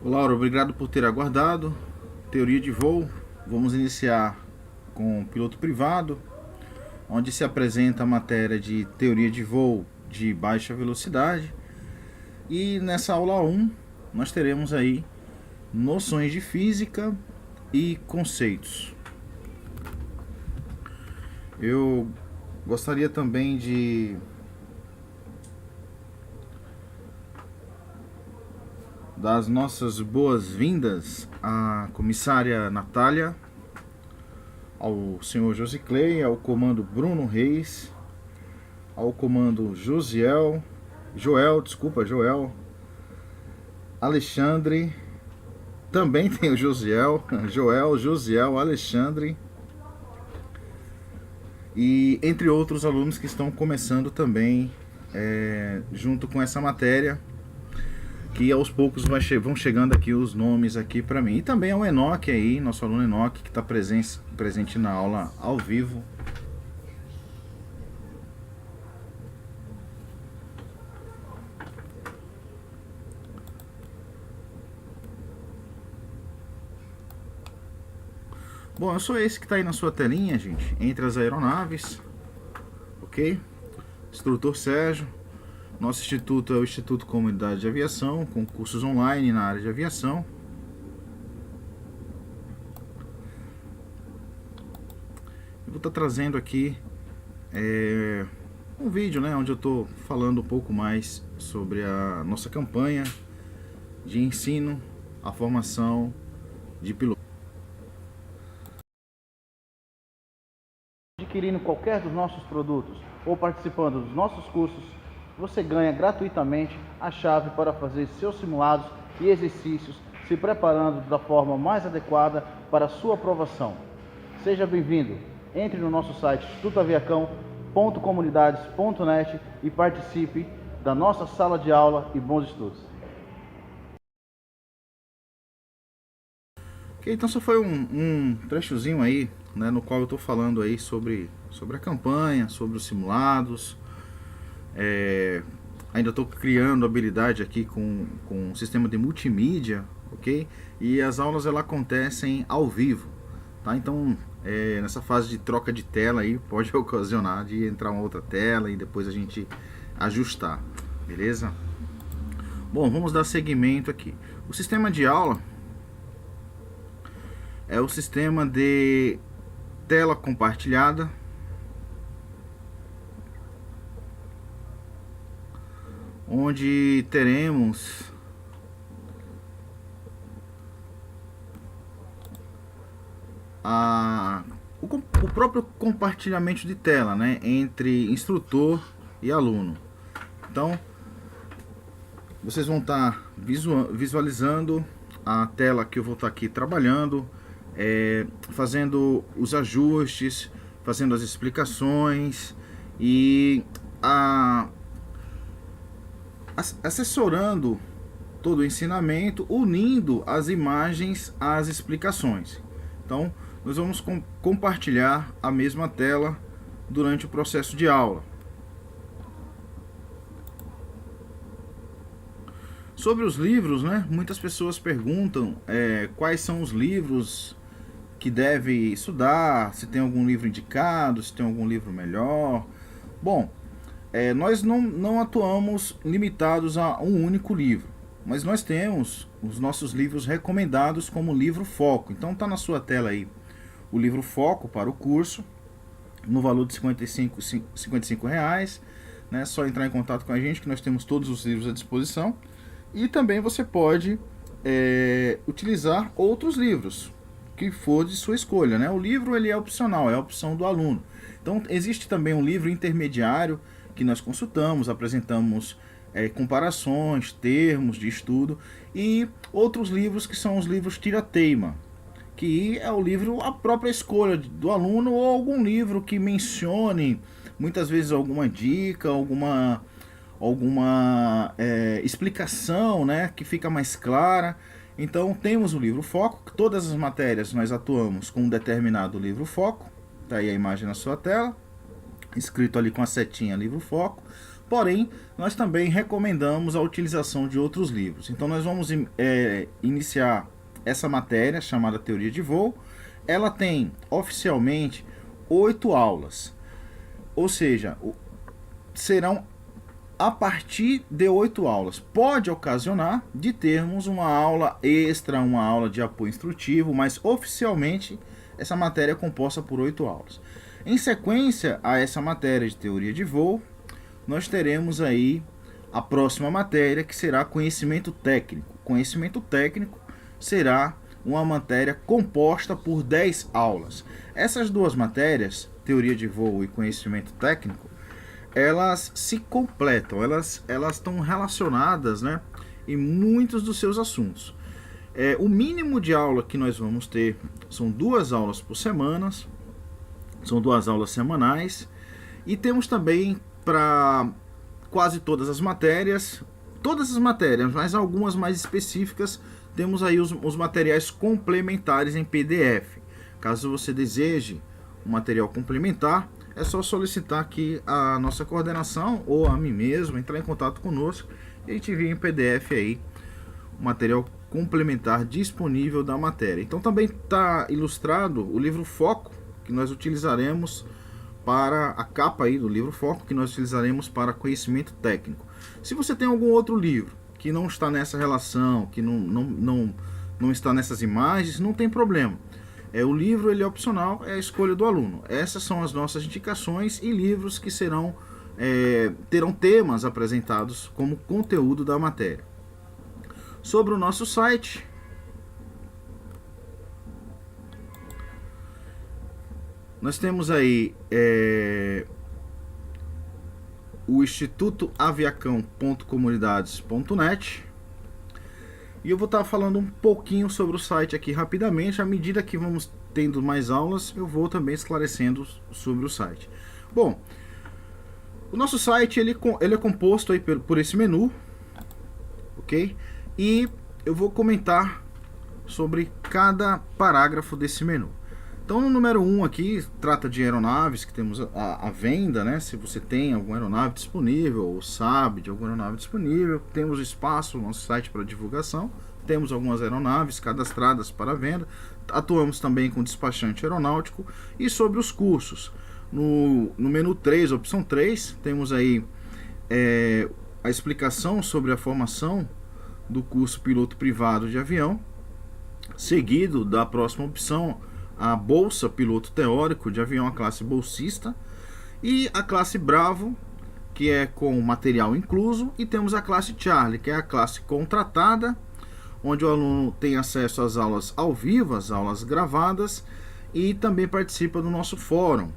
Laura, obrigado por ter aguardado. Teoria de voo. Vamos iniciar com piloto privado, onde se apresenta a matéria de teoria de voo de baixa velocidade. E nessa aula 1 nós teremos aí noções de física e conceitos. Eu gostaria também de dar as nossas boas-vindas à comissária Natália, ao senhor Josiclei, ao comando Bruno Reis, ao comando Joel, Alexandre, também tem o Josiel, Alexandre, e entre outros alunos que estão começando também junto com essa matéria, que aos poucos vão chegando aqui os nomes aqui para mim. E também é o Enoque aí, nosso aluno Enoque, que está presente na aula ao vivo. Bom, eu sou esse que está aí na sua telinha, gente, entre as aeronaves, ok? Instrutor Sérgio. Nosso instituto é o Instituto Comunidade de Aviação, com cursos online na área de aviação. Eu vou estar trazendo aqui um vídeo, né, onde eu estou falando um pouco mais sobre a nossa campanha de ensino à formação de piloto. Adquirindo qualquer dos nossos produtos ou participando dos nossos cursos, você ganha gratuitamente a chave para fazer seus simulados e exercícios, se preparando da forma mais adequada para a sua aprovação. Seja bem-vindo. Entre no nosso site institutoaviacão.comunidades.net e participe da nossa sala de aula e bons estudos. Ok, então só foi um trechozinho aí, né, no qual eu estou falando aí sobre a campanha, sobre os simulados. Ainda estou criando habilidade aqui com um sistema de multimídia, ok? E as aulas elas acontecem ao vivo, tá? Então nessa fase de troca de tela aí pode ocasionar de entrar uma outra tela e depois a gente ajustar, beleza? Bom, vamos dar seguimento aqui. O sistema de aula é o sistema de tela compartilhada, onde teremos o próprio compartilhamento de tela, né, entre instrutor e aluno. Então, vocês vão estar visualizando a tela que eu vou estar aqui trabalhando, fazendo os ajustes, fazendo as explicações e assessorando todo o ensinamento, unindo as imagens às explicações. Então, nós vamos compartilhar a mesma tela durante o processo de aula. Sobre os livros, né? Muitas pessoas perguntam quais são os livros que deve estudar, se tem algum livro indicado, se tem algum livro melhor. Bom, nós não atuamos limitados a um único livro, mas nós temos os nossos livros recomendados como livro foco. Então está na sua tela aí o livro foco para o curso, no valor de R$ 55, né? É só entrar em contato com a gente que nós temos todos os livros à disposição. E também você pode utilizar outros livros que for de sua escolha, né? O livro ele é opcional, é a opção do aluno. Então existe também um livro intermediário que nós consultamos, apresentamos comparações, termos de estudo, e outros livros que são os livros tira-teima, que é o livro a própria escolha do aluno, ou algum livro que mencione muitas vezes alguma dica, alguma explicação, né, que fica mais clara. Então temos o livro foco, que todas as matérias nós atuamos com um determinado livro foco. Está aí a imagem na sua tela, escrito ali com a setinha livro foco. Porém, nós também recomendamos a utilização de outros livros. Então nós vamos iniciar essa matéria chamada Teoria de Voo. Ela tem oficialmente 8 aulas, ou seja, serão a partir de 8 aulas. Pode ocasionar de termos uma aula extra, uma aula de apoio instrutivo, mas oficialmente essa matéria é composta por 8 aulas. Em sequência a essa matéria de teoria de voo, nós teremos aí a próxima matéria, que será conhecimento técnico. Conhecimento técnico será uma matéria composta por 10 aulas. Essas duas matérias, teoria de voo e conhecimento técnico, elas se completam, elas estão relacionadas, né, em muitos dos seus assuntos. O mínimo de aula que nós vamos ter são 2 aulas por semana, são 2 aulas semanais, e temos também para quase todas as matérias, mas algumas mais específicas, temos aí os materiais complementares em PDF. Caso você deseje um material complementar, é só solicitar aqui a nossa coordenação ou a mim mesmo, entrar em contato conosco e a gente envia em PDF aí o material complementar disponível da matéria. Então também está ilustrado o livro foco que nós utilizaremos para a capa aí do livro foco, que nós utilizaremos para conhecimento técnico. Se você tem algum outro livro que não está nessa relação, que não está nessas imagens, não tem problema. O livro ele é opcional, é a escolha do aluno. Essas são as nossas indicações e livros que terão temas apresentados como conteúdo da matéria. Sobre o nosso site, nós temos aí o Instituto Aviacão.comunidades.net. E eu vou estar falando um pouquinho sobre o site aqui rapidamente. À medida que vamos tendo mais aulas, eu vou também esclarecendo sobre o site. Bom, o nosso site ele é composto aí por esse menu, ok? E eu vou comentar sobre cada parágrafo desse menu. Então no número 1 aqui trata de aeronaves, que temos a venda, né? Se você tem alguma aeronave disponível ou sabe de alguma aeronave disponível, temos espaço no nosso site para divulgação, temos algumas aeronaves cadastradas para venda, atuamos também com despachante aeronáutico. E sobre os cursos, no menu 3, opção 3, temos aí a explicação sobre a formação do curso piloto privado de avião, seguido da próxima opção, a Bolsa Piloto Teórico de Avião, a classe bolsista, e a classe Bravo, que é com material incluso, e temos a classe Charlie, que é a classe contratada, onde o aluno tem acesso às aulas ao vivo, às aulas gravadas, e também participa do nosso fórum,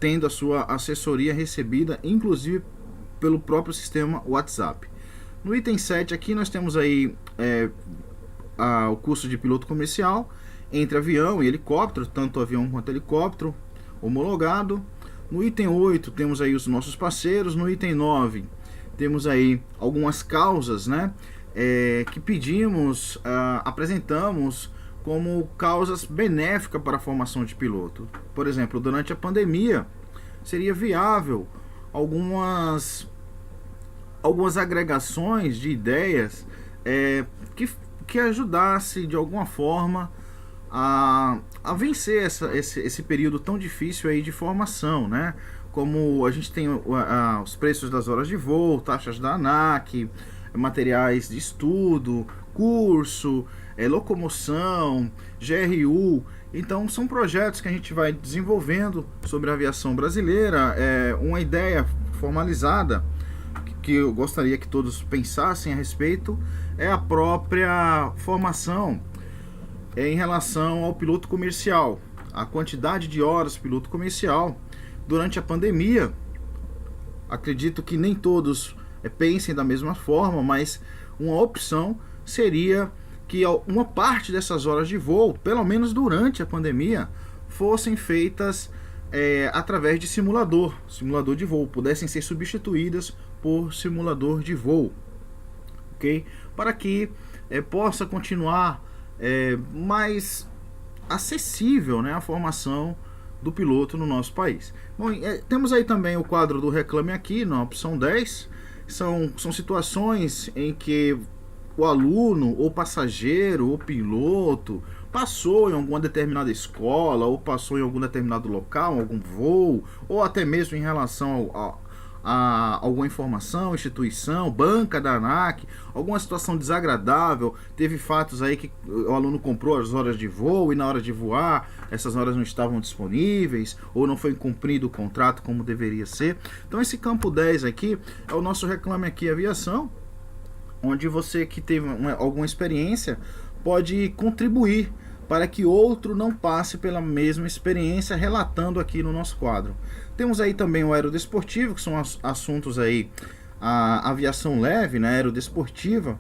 tendo a sua assessoria recebida, inclusive pelo próprio sistema WhatsApp. No item 7 aqui nós temos aí o curso de piloto comercial entre avião e helicóptero, tanto avião quanto helicóptero homologado. No item 8 temos aí os nossos parceiros. No item 9 temos aí algumas causas, né, que pedimos, apresentamos como causas benéficas para a formação de piloto. Por exemplo, durante a pandemia seria viável algumas agregações de ideias que ajudasse de alguma forma a vencer esse período tão difícil aí de formação, né? Como a gente tem os preços das horas de voo, taxas da ANAC, materiais de estudo, curso, locomoção, GRU. Então são projetos que a gente vai desenvolvendo sobre a aviação brasileira, uma ideia formalizada que eu gostaria que todos pensassem a respeito é a própria formação em relação ao piloto comercial, a quantidade de horas piloto comercial durante a pandemia. Acredito que nem todos pensem da mesma forma, mas uma opção seria que uma parte dessas horas de voo, pelo menos durante a pandemia, fossem feitas através de simulador de voo, pudessem ser substituídas por simulador de voo, ok? Para que possa continuar mais acessível, né, a formação do piloto no nosso país. Bom, temos aí também o quadro do Reclame Aqui, na opção 10. São situações em que o aluno, ou passageiro, ou piloto passou em alguma determinada escola, ou passou em algum determinado local, algum voo, ou até mesmo em relação a alguma informação, instituição, banca da ANAC, alguma situação desagradável. Teve fatos aí que o aluno comprou as horas de voo e na hora de voar essas horas não estavam disponíveis, ou não foi cumprido o contrato como deveria ser. Então esse campo 10 aqui é o nosso Reclame Aqui Aviação, onde você que teve alguma experiência pode contribuir para que outro não passe pela mesma experiência, relatando aqui no nosso quadro. Temos aí também o aerodesportivo, que são assuntos aí, a aviação leve, né, aerodesportiva.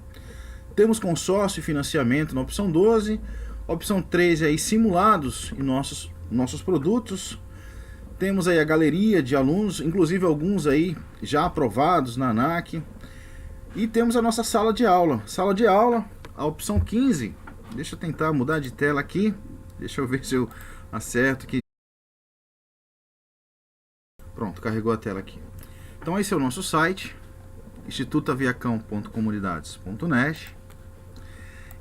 Temos consórcio e financiamento na opção 12. Opção 13 aí, simulados em nossos produtos. Temos aí a galeria de alunos, inclusive alguns aí já aprovados na ANAC. E temos a nossa sala de aula. Sala de aula, a opção 15. Deixa eu tentar mudar de tela aqui. Deixa eu ver se eu acerto aqui. Pronto, carregou a tela aqui. Então esse é o nosso site, institutoaviacão.comunidades.net.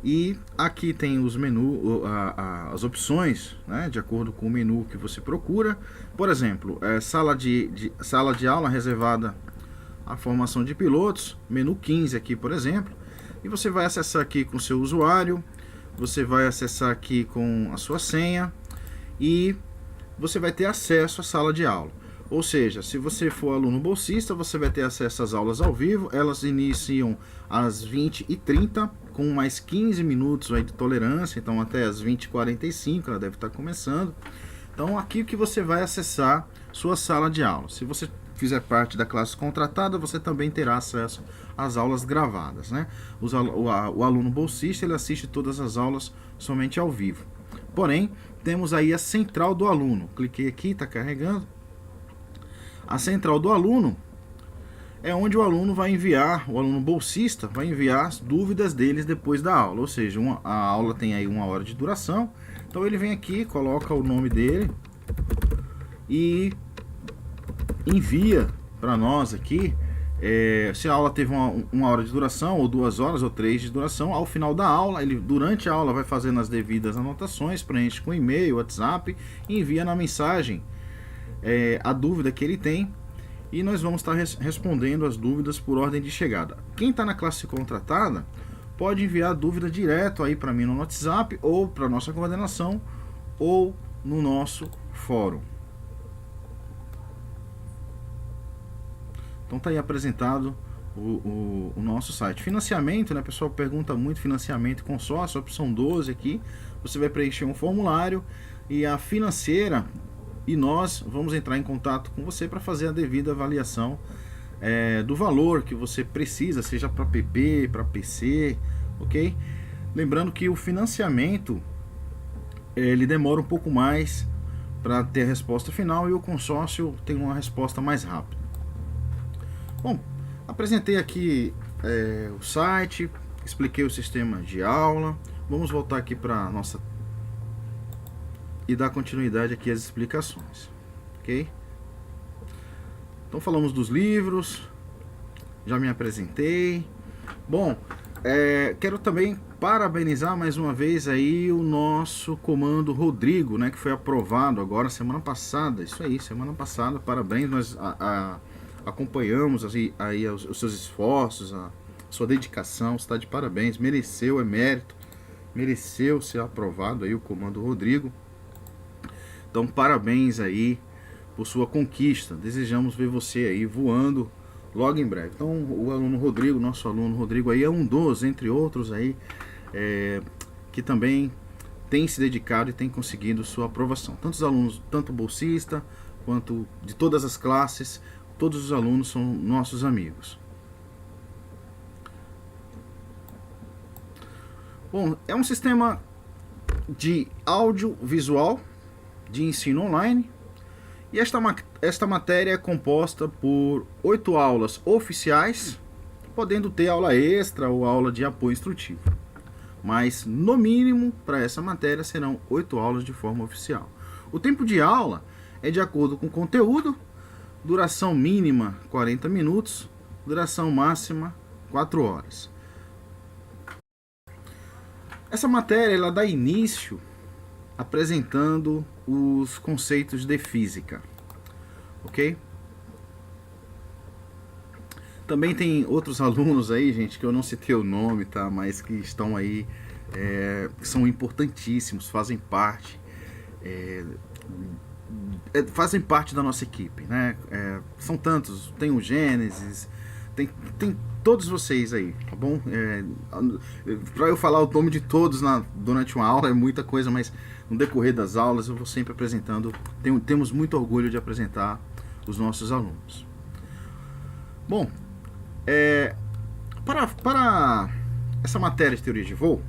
E aqui tem os menus, as opções, né, de acordo com o menu que você procura. Por exemplo, sala de aula reservada à formação de pilotos, menu 15 aqui, por exemplo. E você vai acessar aqui com o seu usuário, você vai acessar aqui com a sua senha e você vai ter acesso à sala de aula. Ou seja, se você for aluno bolsista, você vai ter acesso às aulas ao vivo. Elas iniciam às 20h30, com mais 15 minutos aí de tolerância, então até às 20h45 ela deve estar começando. Então aqui que você vai acessar sua sala de aula. Se você fizer parte da classe contratada, você também terá acesso às aulas gravadas, né? O aluno bolsista, ele assiste todas as aulas somente ao vivo. Porém, temos aí a central do aluno. Cliquei aqui, está carregando. A central do aluno é onde o aluno vai enviar, o aluno bolsista vai enviar as dúvidas deles depois da aula. Ou seja, a aula tem aí 1 hora de duração. Então ele vem aqui, coloca o nome dele e envia para nós aqui, se a aula teve uma hora de duração, ou 2 horas, ou 3 de duração. Ao final da aula, ele durante a aula vai fazendo as devidas anotações, preenche com e-mail, WhatsApp e envia na mensagem a dúvida que ele tem, e nós vamos estar respondendo as dúvidas por ordem de chegada. Quem está na classe contratada pode enviar a dúvida direto aí para mim no WhatsApp, ou para a nossa coordenação, ou no nosso fórum. Então está aí apresentado o nosso site. Financiamento, né? O pessoal pergunta muito financiamento e consórcio, opção 12 aqui. Você vai preencher um formulário e a financeira e nós vamos entrar em contato com você para fazer a devida avaliação do valor que você precisa, seja para PP, para PC, ok? Lembrando que o financiamento ele demora um pouco mais para ter a resposta final e o consórcio tem uma resposta mais rápida. Bom, apresentei aqui o site, expliquei o sistema de aula. Vamos voltar aqui para nossa e dar continuidade aqui às explicações, ok? Então falamos dos livros, já me apresentei. Bom, quero também parabenizar mais uma vez aí o nosso comando Rodrigo, né, que foi aprovado agora semana passada. Isso aí, semana passada. Parabéns, nós acompanhamos aí os seus esforços, a sua dedicação, está de parabéns, mereceu, é mérito, mereceu ser aprovado aí o comando Rodrigo. Então parabéns aí por sua conquista, desejamos ver você aí voando logo em breve. Então o aluno Rodrigo, nosso aluno Rodrigo aí é um dos, entre outros aí, que também tem se dedicado e tem conseguido sua aprovação. Tantos alunos, tanto bolsista quanto de todas as classes, todos os alunos são nossos amigos. Bom, é um sistema de audiovisual de ensino online e esta matéria é composta por 8 aulas oficiais, podendo ter aula extra ou aula de apoio instrutivo. Mas no mínimo para essa matéria serão 8 aulas de forma oficial. O tempo de aula é de acordo com o conteúdo, duração mínima 40 minutos, duração máxima 4 horas. Essa matéria ela dá início apresentando os conceitos de física, ok? Também tem outros alunos aí, gente, que eu não citei o nome, tá? Mas que estão aí, que são importantíssimos, fazem parte da nossa equipe, né? São tantos, tem o Gênesis, tem todos vocês aí, tá bom? Para eu falar o nome de todos durante uma aula é muita coisa, mas no decorrer das aulas eu vou sempre apresentando. Temos muito orgulho de apresentar os nossos alunos. Bom, para essa matéria de teoria de voo,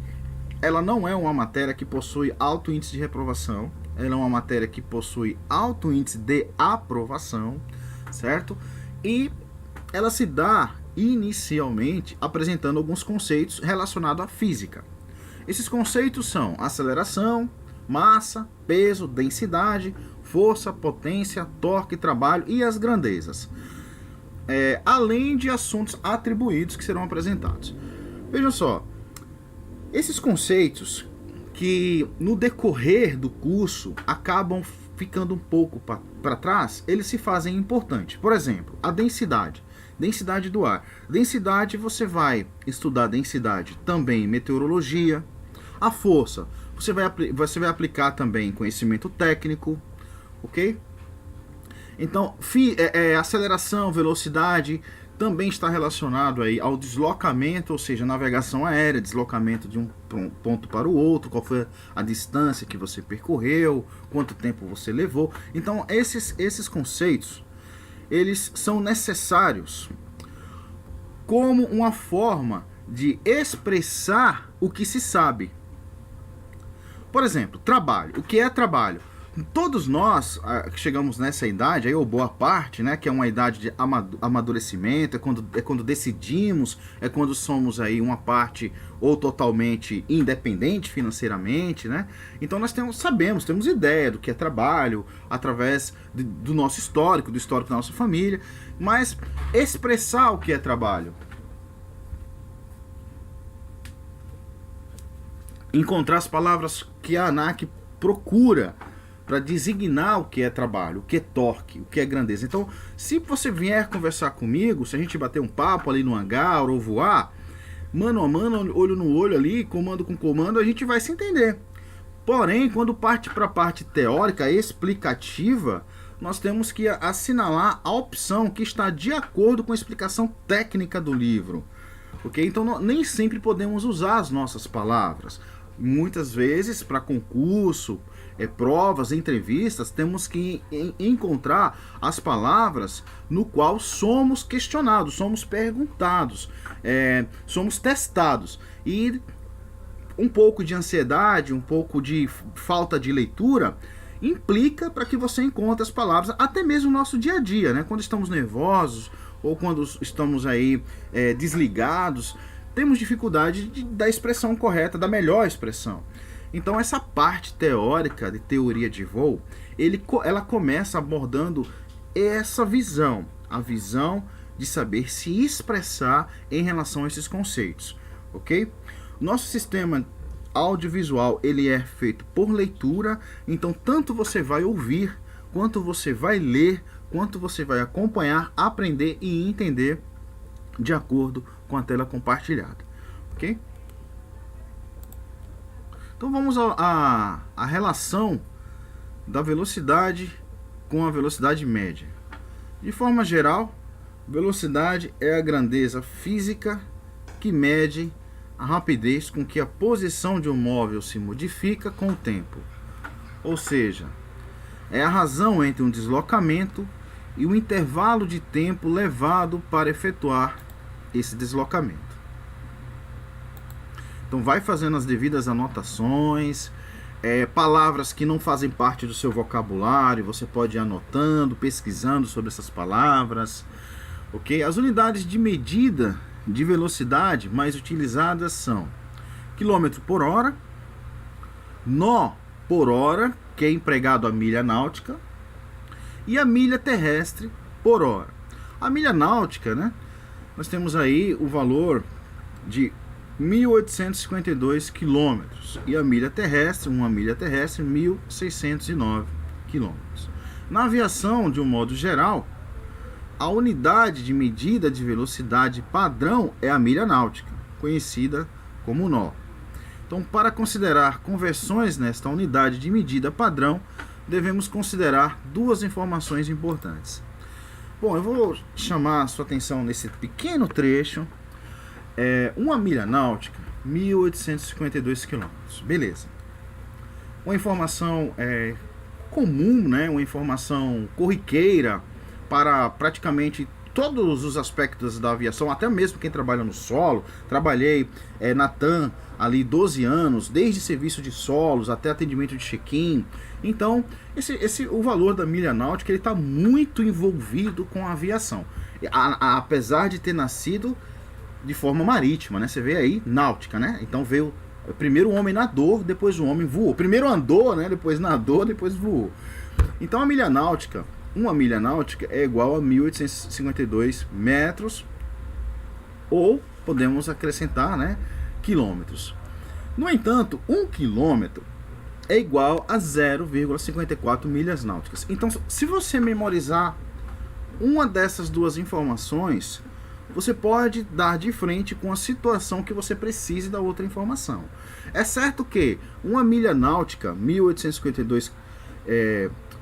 ela não é uma matéria que possui alto índice de reprovação, ela é uma matéria que possui alto índice de aprovação, certo? E ela se dá inicialmente apresentando alguns conceitos relacionados à física. Esses conceitos são aceleração, massa, peso, densidade, força, potência, torque, trabalho e as grandezas. Além de assuntos atribuídos que serão apresentados. Vejam só, esses conceitos que no decorrer do curso acabam ficando um pouco para trás, eles se fazem importantes. Por exemplo, a densidade. Densidade do ar. Densidade, você vai estudar densidade também em meteorologia. A força, você vai aplicar também conhecimento técnico, ok? Então, aceleração, velocidade, também está relacionado aí ao deslocamento, ou seja, navegação aérea, deslocamento de um ponto para o outro, qual foi a distância que você percorreu, quanto tempo você levou. Então, esses conceitos, eles são necessários como uma forma de expressar o que se sabe. Por exemplo, trabalho. O que é trabalho? Todos nós que chegamos nessa idade, aí, ou boa parte, né, que é uma idade de amadurecimento, é quando decidimos, é quando somos aí uma parte ou totalmente independente financeiramente, né? Então nós temos ideia do que é trabalho através do nosso histórico, do histórico da nossa família, mas expressar o que é trabalho, encontrar as palavras que a ANAC procura para designar o que é trabalho, o que é torque, o que é grandeza. Então, se você vier conversar comigo, se a gente bater um papo ali no hangar ou voar, mano a mano, olho no olho ali, comando com comando, a gente vai se entender. Porém, quando parte para a parte teórica, explicativa, nós temos que assinalar a opção que está de acordo com a explicação técnica do livro. Ok? Então nem sempre podemos usar as nossas palavras. Muitas vezes, para concurso, provas, entrevistas, temos que encontrar as palavras no qual somos questionados, somos perguntados, somos testados. E um pouco de ansiedade, um pouco de falta de leitura implica para que você encontre as palavras, até mesmo no nosso dia a dia, né? Quando estamos nervosos ou quando estamos aí desligados, temos dificuldade da expressão correta, da melhor expressão. Então essa parte teórica de teoria de voo, ela começa abordando essa visão, a visão de saber se expressar em relação a esses conceitos, ok? Nosso sistema audiovisual, ele é feito por leitura, então tanto você vai ouvir, quanto você vai ler, quanto você vai acompanhar, aprender e entender de acordo com a tela compartilhada, ok? Então vamos à relação da velocidade com a velocidade média. De forma geral, velocidade é a grandeza física que mede a rapidez com que a posição de um móvel se modifica com o tempo. Ou seja, é a razão entre um deslocamento e o intervalo de tempo levado para efetuar esse deslocamento. Então vai fazendo as devidas anotações, palavras que não fazem parte do seu vocabulário, você pode ir anotando, pesquisando sobre essas palavras, ok? As unidades de medida de velocidade mais utilizadas são quilômetro por hora, nó por hora, que é empregado a milha náutica, e a milha terrestre por hora. A milha náutica, né? Nós temos aí o valor de 1.852 quilômetros e a milha terrestre, uma milha terrestre, 1.609 quilômetros. Na aviação, de um modo geral, a unidade de medida de velocidade padrão é a milha náutica, conhecida como nó. Então, para considerar conversões nesta unidade de medida padrão, devemos considerar duas informações importantes. Bom, eu vou chamar a sua atenção nesse pequeno trecho. Uma milha náutica, 1.852 quilômetros. Beleza. Uma informação comum, né? Uma informação corriqueira para praticamente todos os aspectos da aviação, até mesmo quem trabalha no solo. Trabalhei na TAM ali 12 anos, desde serviço de solos até atendimento de check-in. Então, o valor da milha náutica está muito envolvido com a aviação. Apesar de ter nascido de forma marítima, né? Você vê aí, náutica, né? Então veio primeiro o homem nadou, depois o homem voou. Primeiro andou, né? Depois nadou, depois voou. Então a milha náutica, uma milha náutica é igual a 1.852 metros, ou podemos acrescentar, né, quilômetros. No entanto, 1 quilômetro é igual a 0,54 milhas náuticas. Então, se você memorizar uma dessas duas informações, você pode dar de frente com a situação que você precise da outra informação. É certo que uma milha náutica, 1.852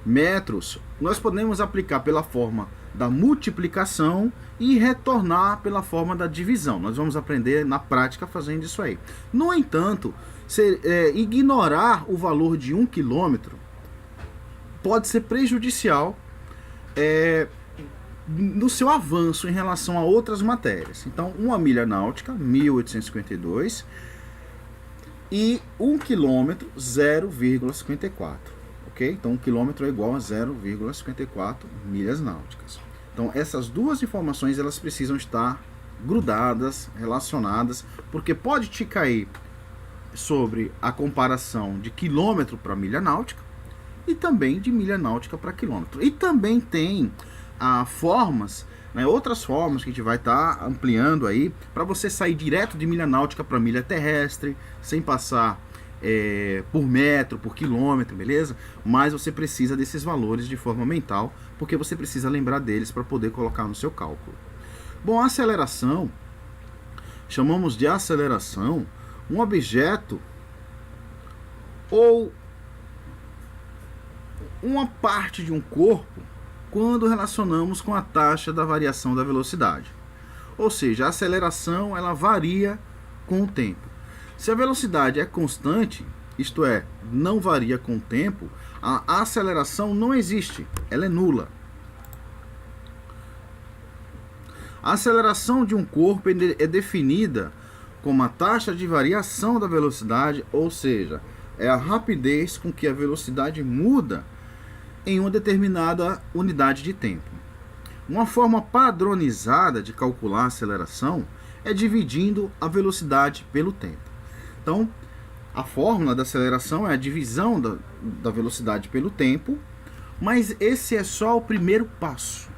metros, nós podemos aplicar pela forma da multiplicação e retornar pela forma da divisão. Nós vamos aprender na prática fazendo isso aí. No entanto, ignorar o valor de 1 quilômetro pode ser prejudicial no seu avanço em relação a outras matérias. Então, uma milha náutica, 1.852, e 1 quilômetro, 0,54. Ok? Então, 1 quilômetro é igual a 0,54 milhas náuticas. Então, essas duas informações, elas precisam estar grudadas, relacionadas, porque pode te cair sobre a comparação de quilômetro para milha náutica e também de milha náutica para quilômetro. E também tem formas, né, outras formas que a gente vai estar ampliando aí para você sair direto de milha náutica para milha terrestre, sem passar por metro, por quilômetro, beleza? Mas você precisa desses valores de forma mental, porque você precisa lembrar deles para poder colocar no seu cálculo. Bom, a aceleração, chamamos de aceleração um objeto ou uma parte de um corpo quando relacionamos com a taxa da variação da velocidade. Ou seja, a aceleração ela varia com o tempo. Se a velocidade é constante, isto é, não varia com o tempo, a aceleração não existe, ela é nula. A aceleração de um corpo é definida como a taxa de variação da velocidade, ou seja, é a rapidez com que a velocidade muda em uma determinada unidade de tempo. Uma forma padronizada de calcular a aceleração é dividindo a velocidade pelo tempo. Então, a fórmula da aceleração é a divisão da velocidade pelo tempo, mas esse é só o primeiro passo.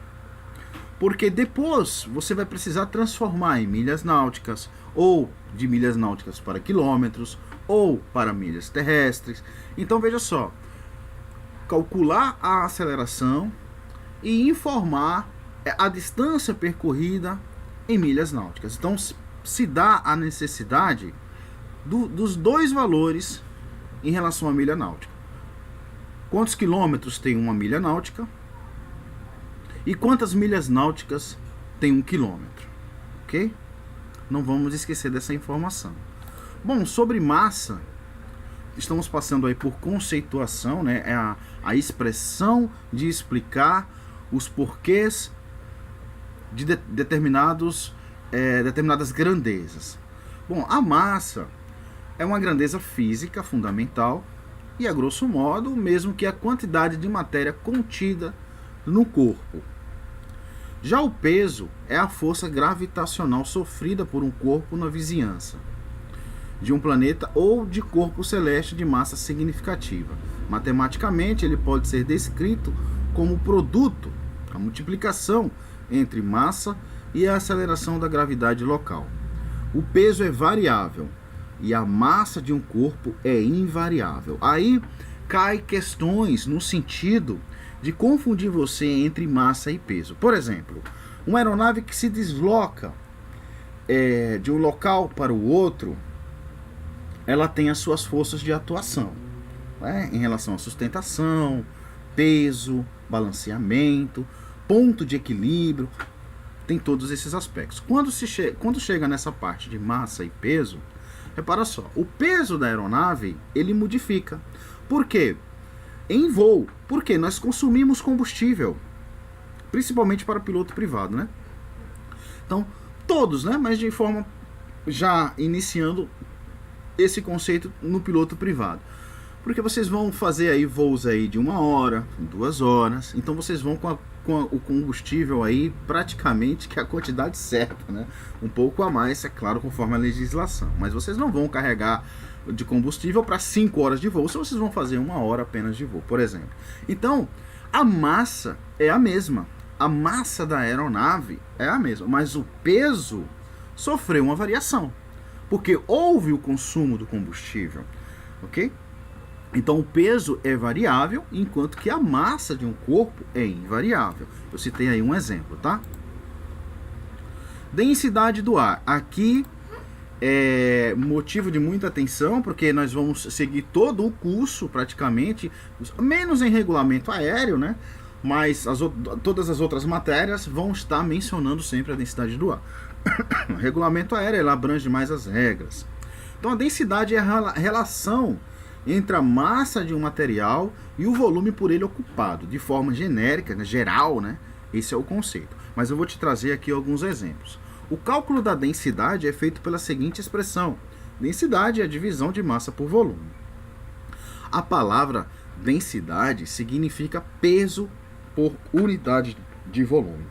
Porque depois você vai precisar transformar em milhas náuticas, ou de milhas náuticas para quilômetros, ou para milhas terrestres. Então veja só, calcular a aceleração e informar a distância percorrida em milhas náuticas. Então se dá a necessidade dos dois valores em relação à milha náutica. Quantos quilômetros tem uma milha náutica? E quantas milhas náuticas tem 1 quilômetro? Ok? Não vamos esquecer dessa informação. Bom, sobre massa, estamos passando aí por conceituação, né? É a expressão de explicar os porquês de determinadas grandezas. Bom, a massa é uma grandeza física fundamental e, a grosso modo, o mesmo que a quantidade de matéria contida no corpo. Já o peso é a força gravitacional sofrida por um corpo na vizinhança de um planeta ou de corpo celeste de massa significativa. Matematicamente, ele pode ser descrito como produto, a multiplicação entre massa e a aceleração da gravidade local. O peso é variável e a massa de um corpo é invariável. Aí cai questões no sentido de confundir você entre massa e peso. Por exemplo, uma aeronave que se desloca de um local para o outro, ela tem as suas forças de atuação, né? Em relação à sustentação, peso, balanceamento, ponto de equilíbrio, tem todos esses aspectos. Quando chega nessa parte de massa e peso, repara só, o peso da aeronave ele modifica. Por quê? Em voo, porque nós consumimos combustível, principalmente para piloto privado, né? Então, todos, né? Mas de forma já iniciando esse conceito no piloto privado. Porque vocês vão fazer aí voos aí de 1 hora, 2 horas, então vocês vão com o combustível aí praticamente que é a quantidade certa, né? Um pouco a mais, é claro, conforme a legislação. Mas vocês não vão carregar de combustível para 5 horas de voo, se vocês vão fazer 1 hora apenas de voo, por exemplo. Então, a massa é a mesma. A massa da aeronave é a mesma, mas o peso sofreu uma variação, porque houve o consumo do combustível, ok? Então o peso é variável, enquanto que a massa de um corpo é invariável. Eu citei aí um exemplo, tá? Densidade do ar. Aqui é motivo de muita atenção, porque nós vamos seguir todo o curso praticamente, menos em regulamento aéreo, né? Mas todas as outras matérias vão estar mencionando sempre a densidade do ar. O regulamento aéreo ela abrange mais as regras. Então a densidade é a relação entre a massa de um material e o volume por ele ocupado, de forma genérica, né, geral, né? Esse é o conceito. Mas eu vou te trazer aqui alguns exemplos. O cálculo da densidade é feito pela seguinte expressão: densidade é a divisão de massa por volume. A palavra densidade significa peso por unidade de volume.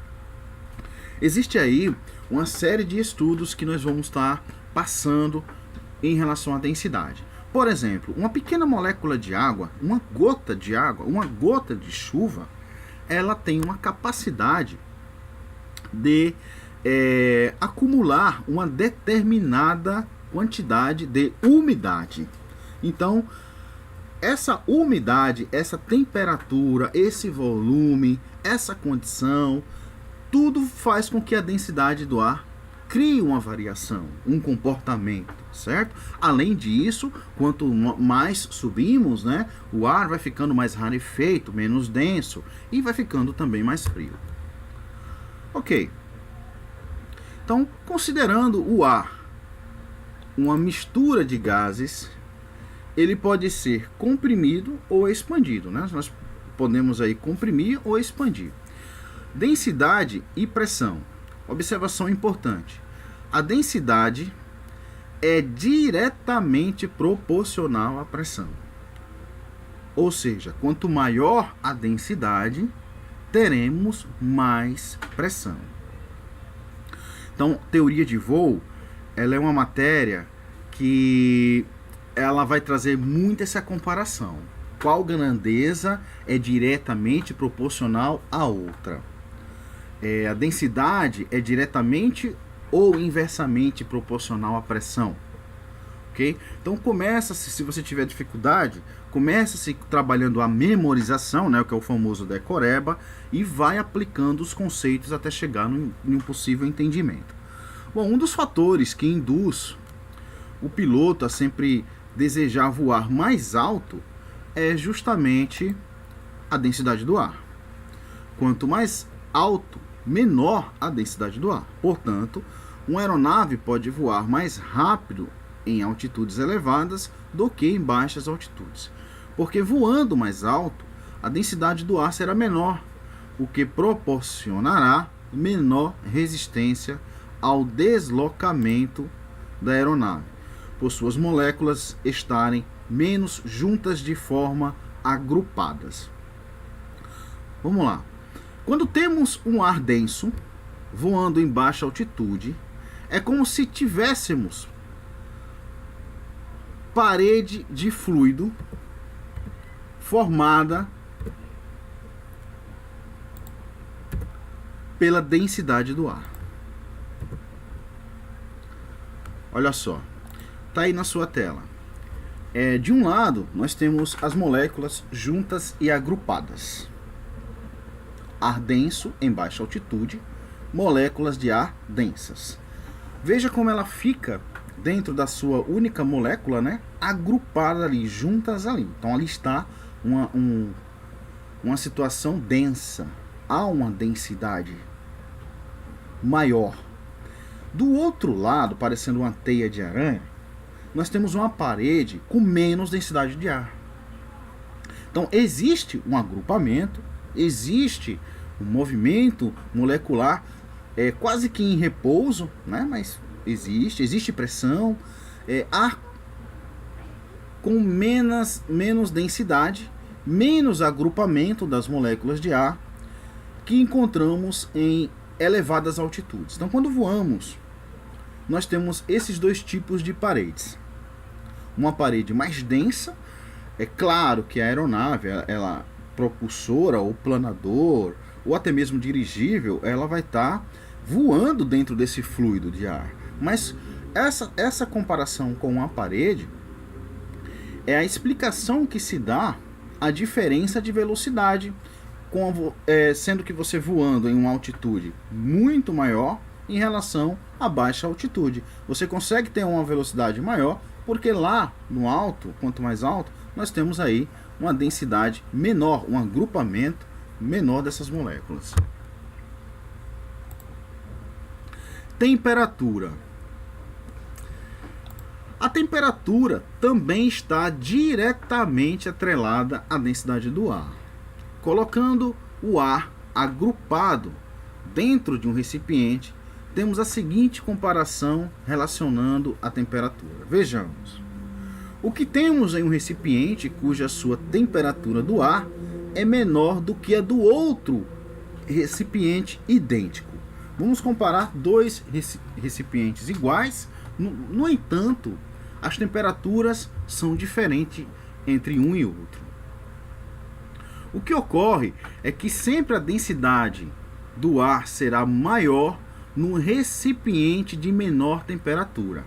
Existe aí uma série de estudos que nós vamos estar passando em relação à densidade. Por exemplo, uma pequena molécula de água, uma gota de água, uma gota de chuva, ela tem uma capacidade de acumular uma determinada quantidade de umidade. Então, essa umidade, essa temperatura, esse volume, essa condição, tudo faz com que a densidade do ar cria uma variação, um comportamento, certo? Além disso, quanto mais subimos, né, o ar vai ficando mais rarefeito, menos denso e vai ficando também mais frio. Ok. Então, considerando o ar uma mistura de gases, ele pode ser comprimido ou expandido, né? Nós podemos aí comprimir ou expandir. Densidade e pressão. Observação importante. A densidade é diretamente proporcional à pressão. Ou seja, quanto maior a densidade, teremos mais pressão. Então, teoria de voo, ela é uma matéria que ela vai trazer muito essa comparação. Qual grandeza é diretamente proporcional à outra? A densidade é diretamente ou inversamente proporcional à pressão. Okay? Então começa-se, se você tiver dificuldade, começa-se trabalhando a memorização, né, que é o famoso decoreba, e vai aplicando os conceitos até chegar em um possível entendimento. Bom, um dos fatores que induz o piloto a sempre desejar voar mais alto é justamente a densidade do ar. Quanto mais alto, menor a densidade do ar. Portanto, uma aeronave pode voar mais rápido em altitudes elevadas do que em baixas altitudes, porque voando mais alto, a densidade do ar será menor, o que proporcionará menor resistência ao deslocamento da aeronave, por suas moléculas estarem menos juntas de forma agrupadas. Vamos lá. Quando temos um ar denso voando em baixa altitude, é como se tivéssemos parede de fluido formada pela densidade do ar. Olha só, tá aí na sua tela. De um lado, nós temos as moléculas juntas e agrupadas. Ar denso em baixa altitude, moléculas de ar densas. Veja como ela fica dentro da sua única molécula, né, agrupada ali, juntas ali. Então ali está uma situação densa. Há uma densidade maior. Do outro lado, parecendo uma teia de aranha, nós temos uma parede com menos densidade de ar. Então existe um agrupamento, existe um movimento molecular quase que em repouso, né? Mas existe pressão, ar com menos densidade, menos agrupamento das moléculas de ar que encontramos em elevadas altitudes. Então, quando voamos, nós temos esses dois tipos de paredes. Uma parede mais densa, é claro que a aeronave, ela propulsora ou planador, ou até mesmo dirigível, ela vai estar voando dentro desse fluido de ar. Mas essa comparação com a parede é a explicação que se dá a diferença de velocidade, sendo que você voando em uma altitude muito maior em relação à baixa altitude. Você consegue ter uma velocidade maior, porque lá no alto, quanto mais alto, nós temos aí uma densidade menor, um agrupamento menor dessas moléculas. Temperatura. A temperatura também está diretamente atrelada à densidade do ar. Colocando o ar agrupado dentro de um recipiente, temos a seguinte comparação relacionando a temperatura. Vejamos. O que temos em um recipiente cuja sua temperatura do ar é menor do que a do outro recipiente idêntico. Vamos comparar dois recipientes iguais, no entanto, as temperaturas são diferentes entre um e outro. O que ocorre é que sempre a densidade do ar será maior no recipiente de menor temperatura,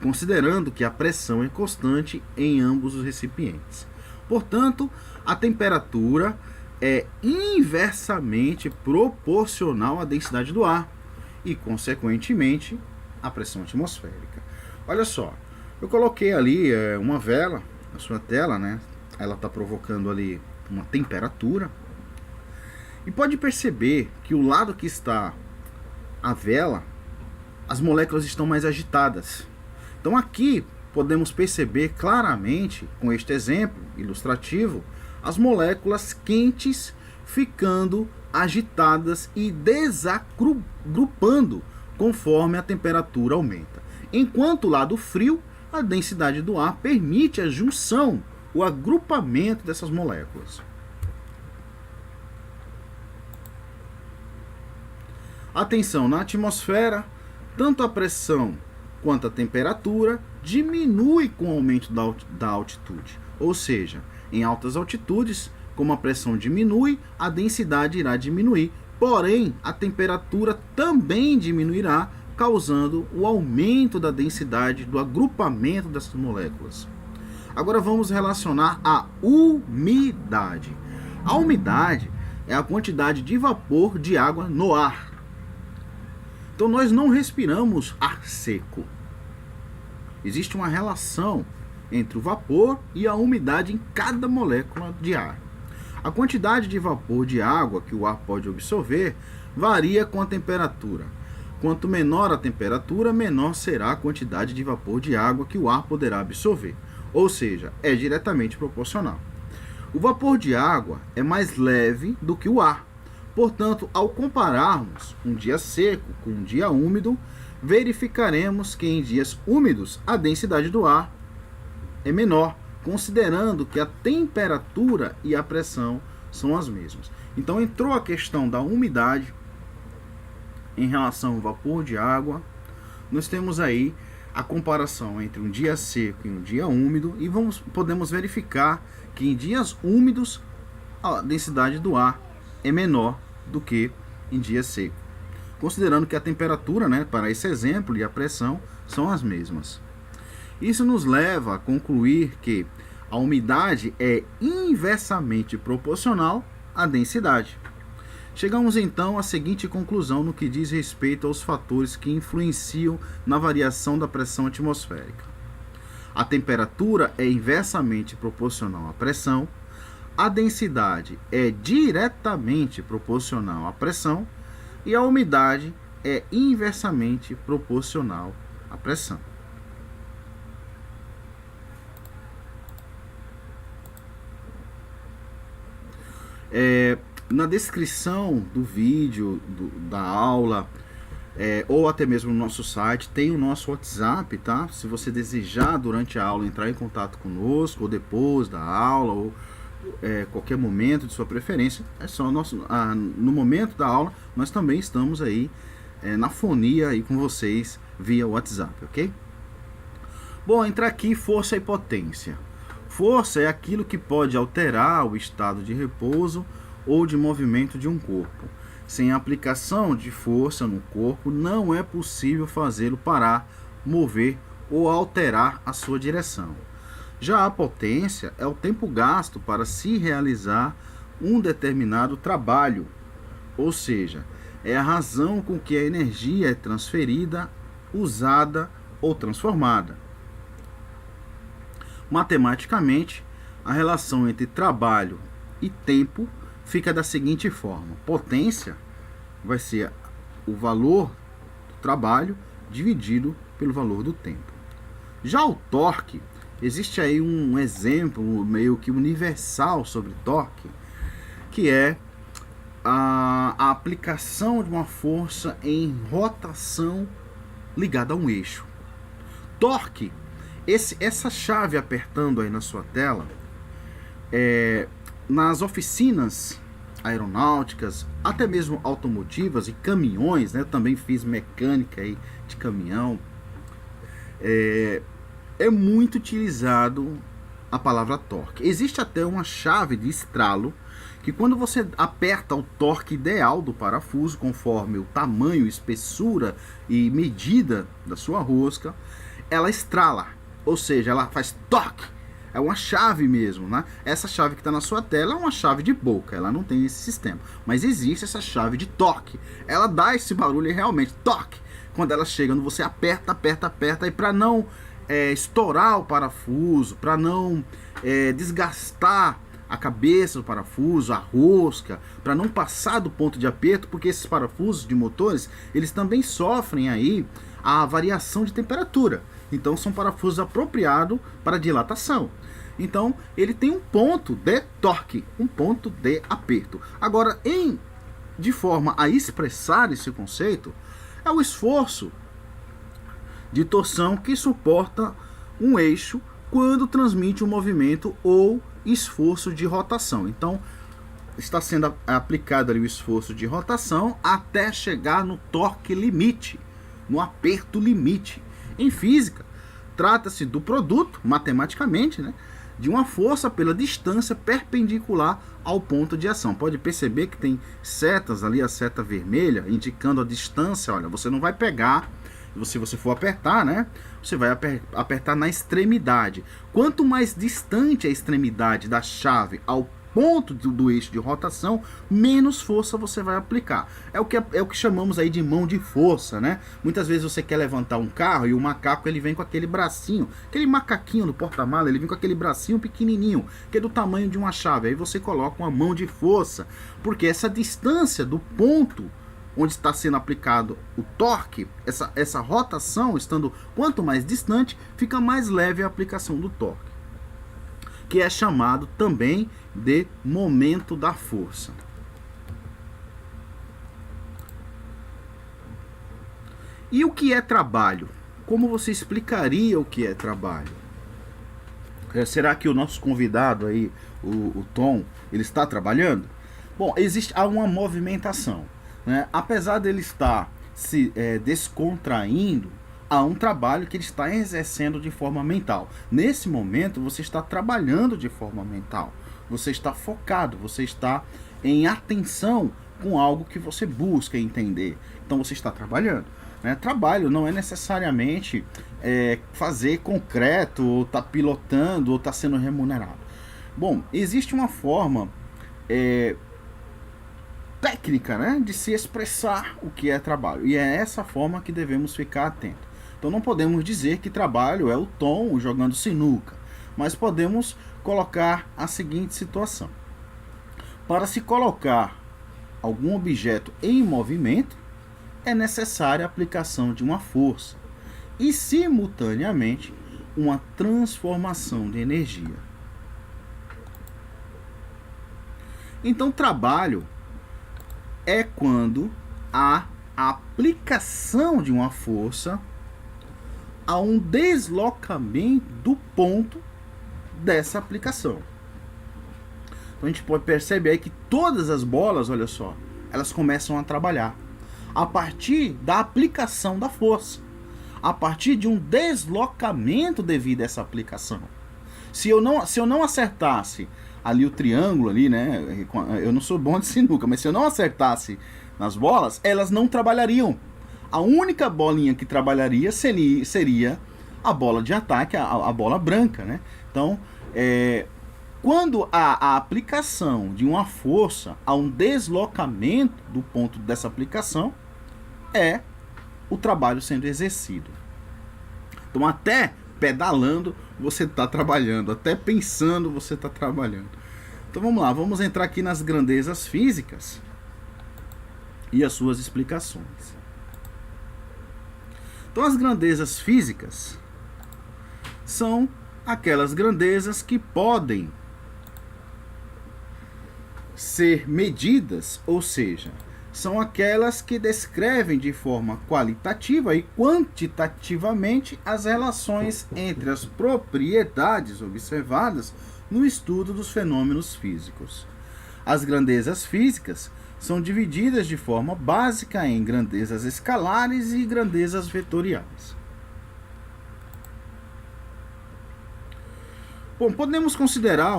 considerando que a pressão é constante em ambos os recipientes. Portanto, a temperatura é inversamente proporcional à densidade do ar. e, consequentemente, a pressão atmosférica. Olha só, eu coloquei ali uma vela na sua tela, né? Ela está provocando ali uma temperatura. E pode perceber que o lado que está a vela, as moléculas estão mais agitadas. Então aqui podemos perceber claramente, com este exemplo ilustrativo, as moléculas quentes ficando agitadas e desagrupando conforme a temperatura aumenta. Enquanto o lado frio, a densidade do ar permite a junção, o agrupamento dessas moléculas. Atenção, na atmosfera, tanto a pressão quanto a temperatura diminui com o aumento da altitude. Ou seja, em altas altitudes, como a pressão diminui, a densidade irá diminuir. Porém, a temperatura também diminuirá, causando o aumento da densidade do agrupamento dessas moléculas. Agora vamos relacionar a umidade. A umidade é a quantidade de vapor de água no ar. Então nós não respiramos ar seco. Existe uma relação entre o vapor e a umidade em cada molécula de ar. A quantidade de vapor de água que o ar pode absorver varia com a temperatura. Quanto menor a temperatura, menor será a quantidade de vapor de água que o ar poderá absorver. Ou seja, é diretamente proporcional. O vapor de água é mais leve do que o ar. Portanto, ao compararmos um dia seco com um dia úmido, verificaremos que em dias úmidos a densidade do ar é menor, considerando que a temperatura e a pressão são as mesmas. Então entrou a questão da umidade em relação ao vapor de água. Nós temos aí a comparação entre um dia seco e um dia úmido e podemos verificar que em dias úmidos a densidade do ar é menor do que em dia seco, considerando que a temperatura, né, para esse exemplo, e a pressão são as mesmas. Isso nos leva a concluir que a umidade é inversamente proporcional à densidade. Chegamos então à seguinte conclusão no que diz respeito aos fatores que influenciam na variação da pressão atmosférica. A temperatura é inversamente proporcional à pressão, a densidade é diretamente proporcional à pressão e a umidade é inversamente proporcional à pressão. Na descrição do vídeo, da aula, ou até mesmo no nosso site, tem o nosso WhatsApp, tá? Se você desejar, durante a aula, entrar em contato conosco, ou depois da aula, ou qualquer momento de sua preferência, é só no momento da aula, nós também estamos aí na fonia aí com vocês via WhatsApp, ok? Bom, entrar aqui, força e potência. Força é aquilo que pode alterar o estado de repouso ou de movimento de um corpo. Sem a aplicação de força no corpo, não é possível fazê-lo parar, mover ou alterar a sua direção. Já a potência é o tempo gasto para se realizar um determinado trabalho, ou seja, é a razão com que a energia é transferida, usada ou transformada. Matematicamente, a relação entre trabalho e tempo fica da seguinte forma: potência vai ser o valor do trabalho dividido pelo valor do tempo. Já o torque, existe aí um exemplo meio que universal sobre torque, que é a aplicação de uma força em rotação ligada a um eixo. Torque, essa chave apertando aí na sua tela, nas oficinas aeronáuticas, até mesmo automotivas e caminhões, né? Eu também fiz mecânica aí de caminhão. É muito utilizado a palavra torque. Existe até uma chave de estralo que, quando você aperta o torque ideal do parafuso, conforme o tamanho, espessura e medida da sua rosca, ela estrala, ou seja, ela faz toque. é uma chave mesmo, né? Essa chave que está na sua tela é uma chave de boca, ela não tem esse sistema. Mas existe essa chave de toque. Ela dá esse barulho realmente, toque. Quando ela chega, você aperta, aperta, aperta, e para não estourar o parafuso, para não desgastar a cabeça do parafuso, a rosca, para não passar do ponto de aperto, porque esses parafusos de motores, eles também sofrem aí a variação de temperatura. Então são parafusos apropriados para dilatação. Então ele tem um ponto de torque, um ponto de aperto. Agora, de forma a expressar esse conceito, é o esforço de torção que suporta um eixo quando transmite um movimento ou esforço de rotação. Então está sendo aplicado ali o esforço de rotação até chegar no torque limite, no aperto limite. Em física, trata-se do produto, matematicamente, né, de uma força pela distância perpendicular ao ponto de ação. Pode perceber que tem setas ali, a seta vermelha, indicando a distância. Olha, você não vai pegar, se você for apertar, né, você vai apertar na extremidade. Quanto mais distante a extremidade da chave ao ponto do eixo de rotação, menos força você vai aplicar. É o que chamamos aí de mão de força, né? Muitas vezes você quer levantar um carro e o macaco ele vem com aquele bracinho, aquele macaquinho no porta-mala, ele vem com aquele bracinho pequenininho, que é do tamanho de uma chave. Aí você coloca uma mão de força, porque essa distância do ponto onde está sendo aplicado o torque, essa rotação estando quanto mais distante, fica mais leve a aplicação do torque, que é chamado também de momento da força. E o que é trabalho? Como você explicaria o que é trabalho? Será que o nosso convidado aí, o Tom, ele está trabalhando? Bom, há uma movimentação, né? Apesar dele estar se descontraindo, há um trabalho que ele está exercendo de forma mental. Nesse momento, você está trabalhando de forma mental. Você está focado, você está em atenção com algo que você busca entender. Então, você está trabalhando, né? Trabalho não é necessariamente fazer concreto, ou estar pilotando, ou estar sendo remunerado. Bom, existe uma forma técnica, né, de se expressar o que é trabalho. E é essa forma que devemos ficar atentos. Então não podemos dizer que trabalho é o Tom jogando sinuca, mas podemos colocar a seguinte situação. Para se colocar algum objeto em movimento, é necessária a aplicação de uma força e, simultaneamente, uma transformação de energia. Então, trabalho é quando há a aplicação de uma força a um deslocamento do ponto dessa aplicação. Então a gente pode perceber aí que todas as bolas, olha só, elas começam a trabalhar a partir da aplicação da força, a partir de um deslocamento devido a essa aplicação. Se eu não acertasse ali o triângulo ali, né? Eu não sou bom de sinuca, mas se eu não acertasse nas bolas, elas não trabalhariam. A única bolinha que trabalharia seria a bola de ataque, a bola branca, né? Então, quando há a aplicação de uma força a um deslocamento do ponto dessa aplicação, é o trabalho sendo exercido. Então, até pedalando você está trabalhando, até pensando você está trabalhando. Então vamos lá, vamos entrar aqui nas grandezas físicas e as suas explicações. Então as grandezas físicas são aquelas grandezas que podem ser medidas, ou seja, são aquelas que descrevem de forma qualitativa e quantitativamente as relações entre as propriedades observadas no estudo dos fenômenos físicos. As grandezas físicas são divididas de forma básica em grandezas escalares e grandezas vetoriais. Bom, podemos considerar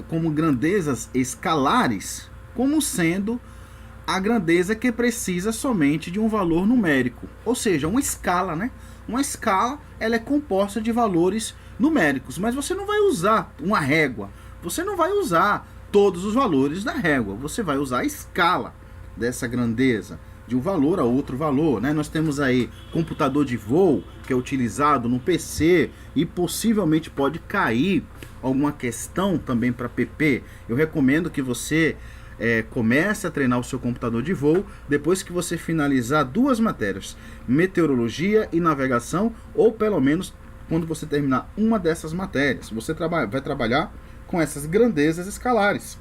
como grandezas escalares como sendo a grandeza que precisa somente de um valor numérico, ou seja, uma escala, né? Uma escala, ela é composta de valores numéricos, mas você não vai usar uma régua, você não vai usar todos os valores da régua, você vai usar a escala dessa grandeza, de um valor a outro valor, né? Nós temos aí computador de voo, que é utilizado no PC e possivelmente pode cair alguma questão também para PP. Eu recomendo que você comece a treinar o seu computador de voo depois que você finalizar duas matérias, meteorologia e navegação, ou pelo menos quando você terminar uma dessas matérias. Você vai trabalhar com essas grandezas escalares,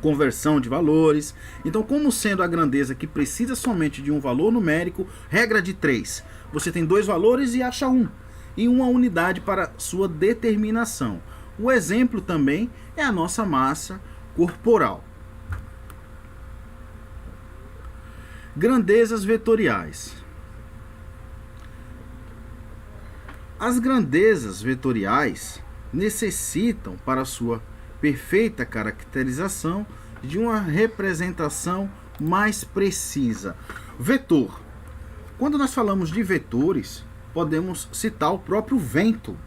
conversão de valores. Então, como sendo a grandeza que precisa somente de um valor numérico, regra de 3, você tem dois valores e acha um, e uma unidade para sua determinação. O exemplo também é a nossa massa corporal. Grandezas vetoriais. As grandezas vetoriais necessitam, para sua perfeita caracterização, de uma representação mais precisa. Vetor. Quando nós falamos de vetores, podemos citar o próprio vento.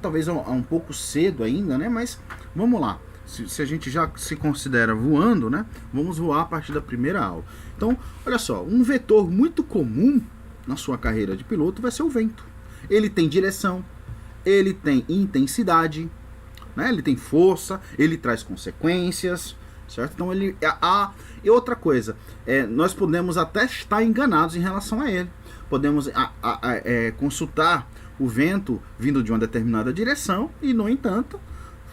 Talvez um pouco cedo ainda, né? Mas vamos lá. Se a gente já se considera voando, né? Vamos voar a partir da primeira aula. Então, olha só, um vetor muito comum na sua carreira de piloto vai ser o vento. Ele tem direção, ele tem intensidade, né? Ele tem força, ele traz consequências, certo? Então e outra coisa, nós podemos até estar enganados em relação a ele. Podemos consultar o vento vindo de uma determinada direção e, no entanto,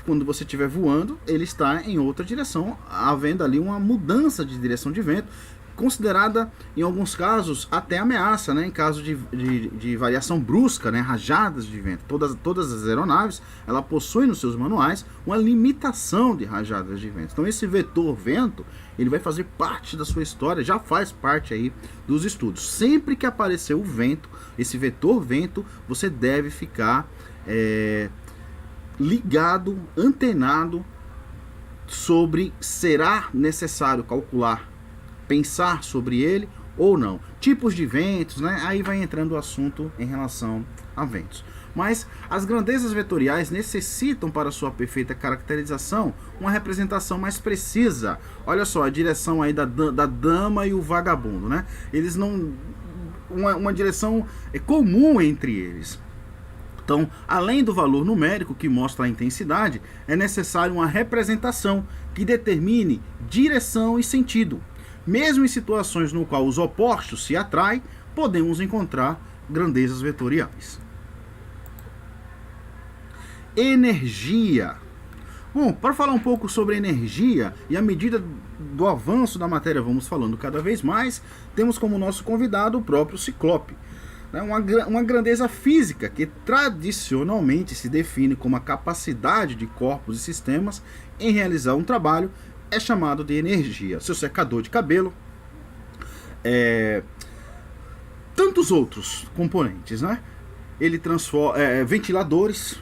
quando você estiver voando, ele está em outra direção, havendo ali uma mudança de direção de vento, considerada, em alguns casos, até ameaça, né? Em caso de variação brusca, né? Rajadas de vento. Todas as aeronaves, ela possuem nos seus manuais uma limitação de rajadas de vento. Então, esse vetor vento, ele vai fazer parte da sua história, já faz parte aí dos estudos. Sempre que aparecer o vento, esse vetor vento, você deve ficar ligado, antenado sobre será necessário calcular, pensar sobre ele ou não. Tipos de ventos, né? Aí vai entrando o assunto em relação a ventos. Mas as grandezas vetoriais necessitam, para sua perfeita caracterização, uma representação mais precisa. Olha só, a direção aí da dama e o vagabundo, né? Eles não... Uma direção comum entre eles. Então, além do valor numérico que mostra a intensidade, é necessário uma representação que determine direção e sentido. Mesmo em situações no qual os opostos se atraem, podemos encontrar grandezas vetoriais. Energia. Bom, para falar um pouco sobre energia, e à medida do avanço da matéria vamos falando cada vez mais, temos como nosso convidado o próprio Ciclope. Uma grandeza física que tradicionalmente se define como a capacidade de corpos e sistemas em realizar um trabalho é chamado de energia. Seu secador de cabelo, tantos outros componentes, né? Ele transforma ventiladores.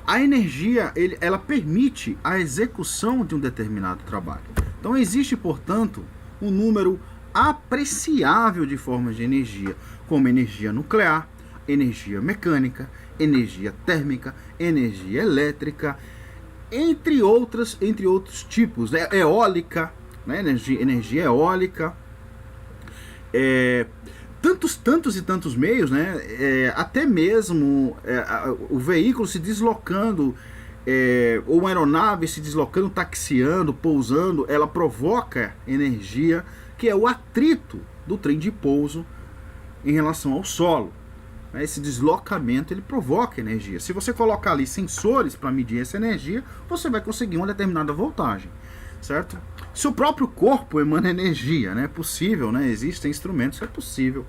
A energia, ela permite a execução de um determinado trabalho. Então existe, portanto, um número apreciável de formas de energia, como energia nuclear, energia mecânica, energia térmica, energia elétrica, entre outros tipos, né? Eólica, né? Energia eólica, tantos meios, né? Até mesmo o veículo se deslocando, ou uma aeronave se deslocando, taxiando, pousando, ela provoca energia, que é o atrito do trem de pouso em relação ao solo. Esse deslocamento, ele provoca energia. Se você colocar ali sensores para medir essa energia, você vai conseguir uma determinada voltagem, certo? Se o próprio corpo emana energia, né? É possível, né? Existem instrumentos que é possível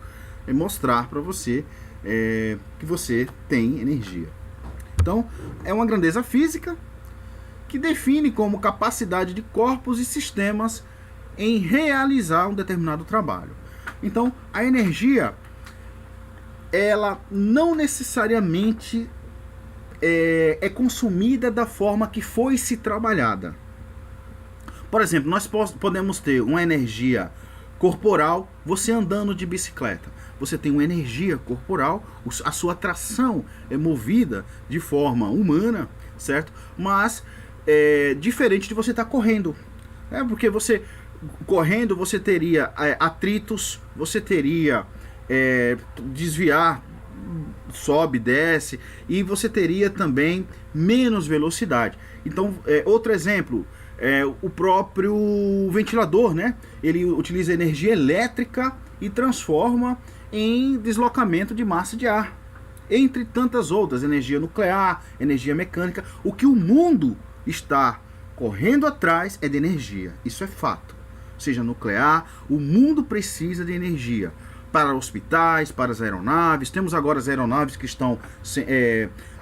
mostrar para você que você tem energia. Então, é uma grandeza física que define como capacidade de corpos e sistemas em realizar um determinado trabalho. Então, a energia, ela não necessariamente é consumida da forma que foi se trabalhada. Por exemplo, nós podemos ter uma energia corporal, você andando de bicicleta. você tem uma energia corporal, a sua atração é movida de forma humana, certo? Mas diferente de você estar correndo. Porque você correndo, você teria atritos, você teria desviar, sobe, desce, e você teria também menos velocidade. Então, outro exemplo, o próprio ventilador, né? Ele utiliza energia elétrica e transforma em deslocamento de massa de ar. Entre tantas outras, energia nuclear, energia mecânica. O que o mundo está correndo atrás é de energia. Isso é fato. Seja nuclear, o mundo precisa de energia para hospitais, para as aeronaves. Temos agora as aeronaves que estão...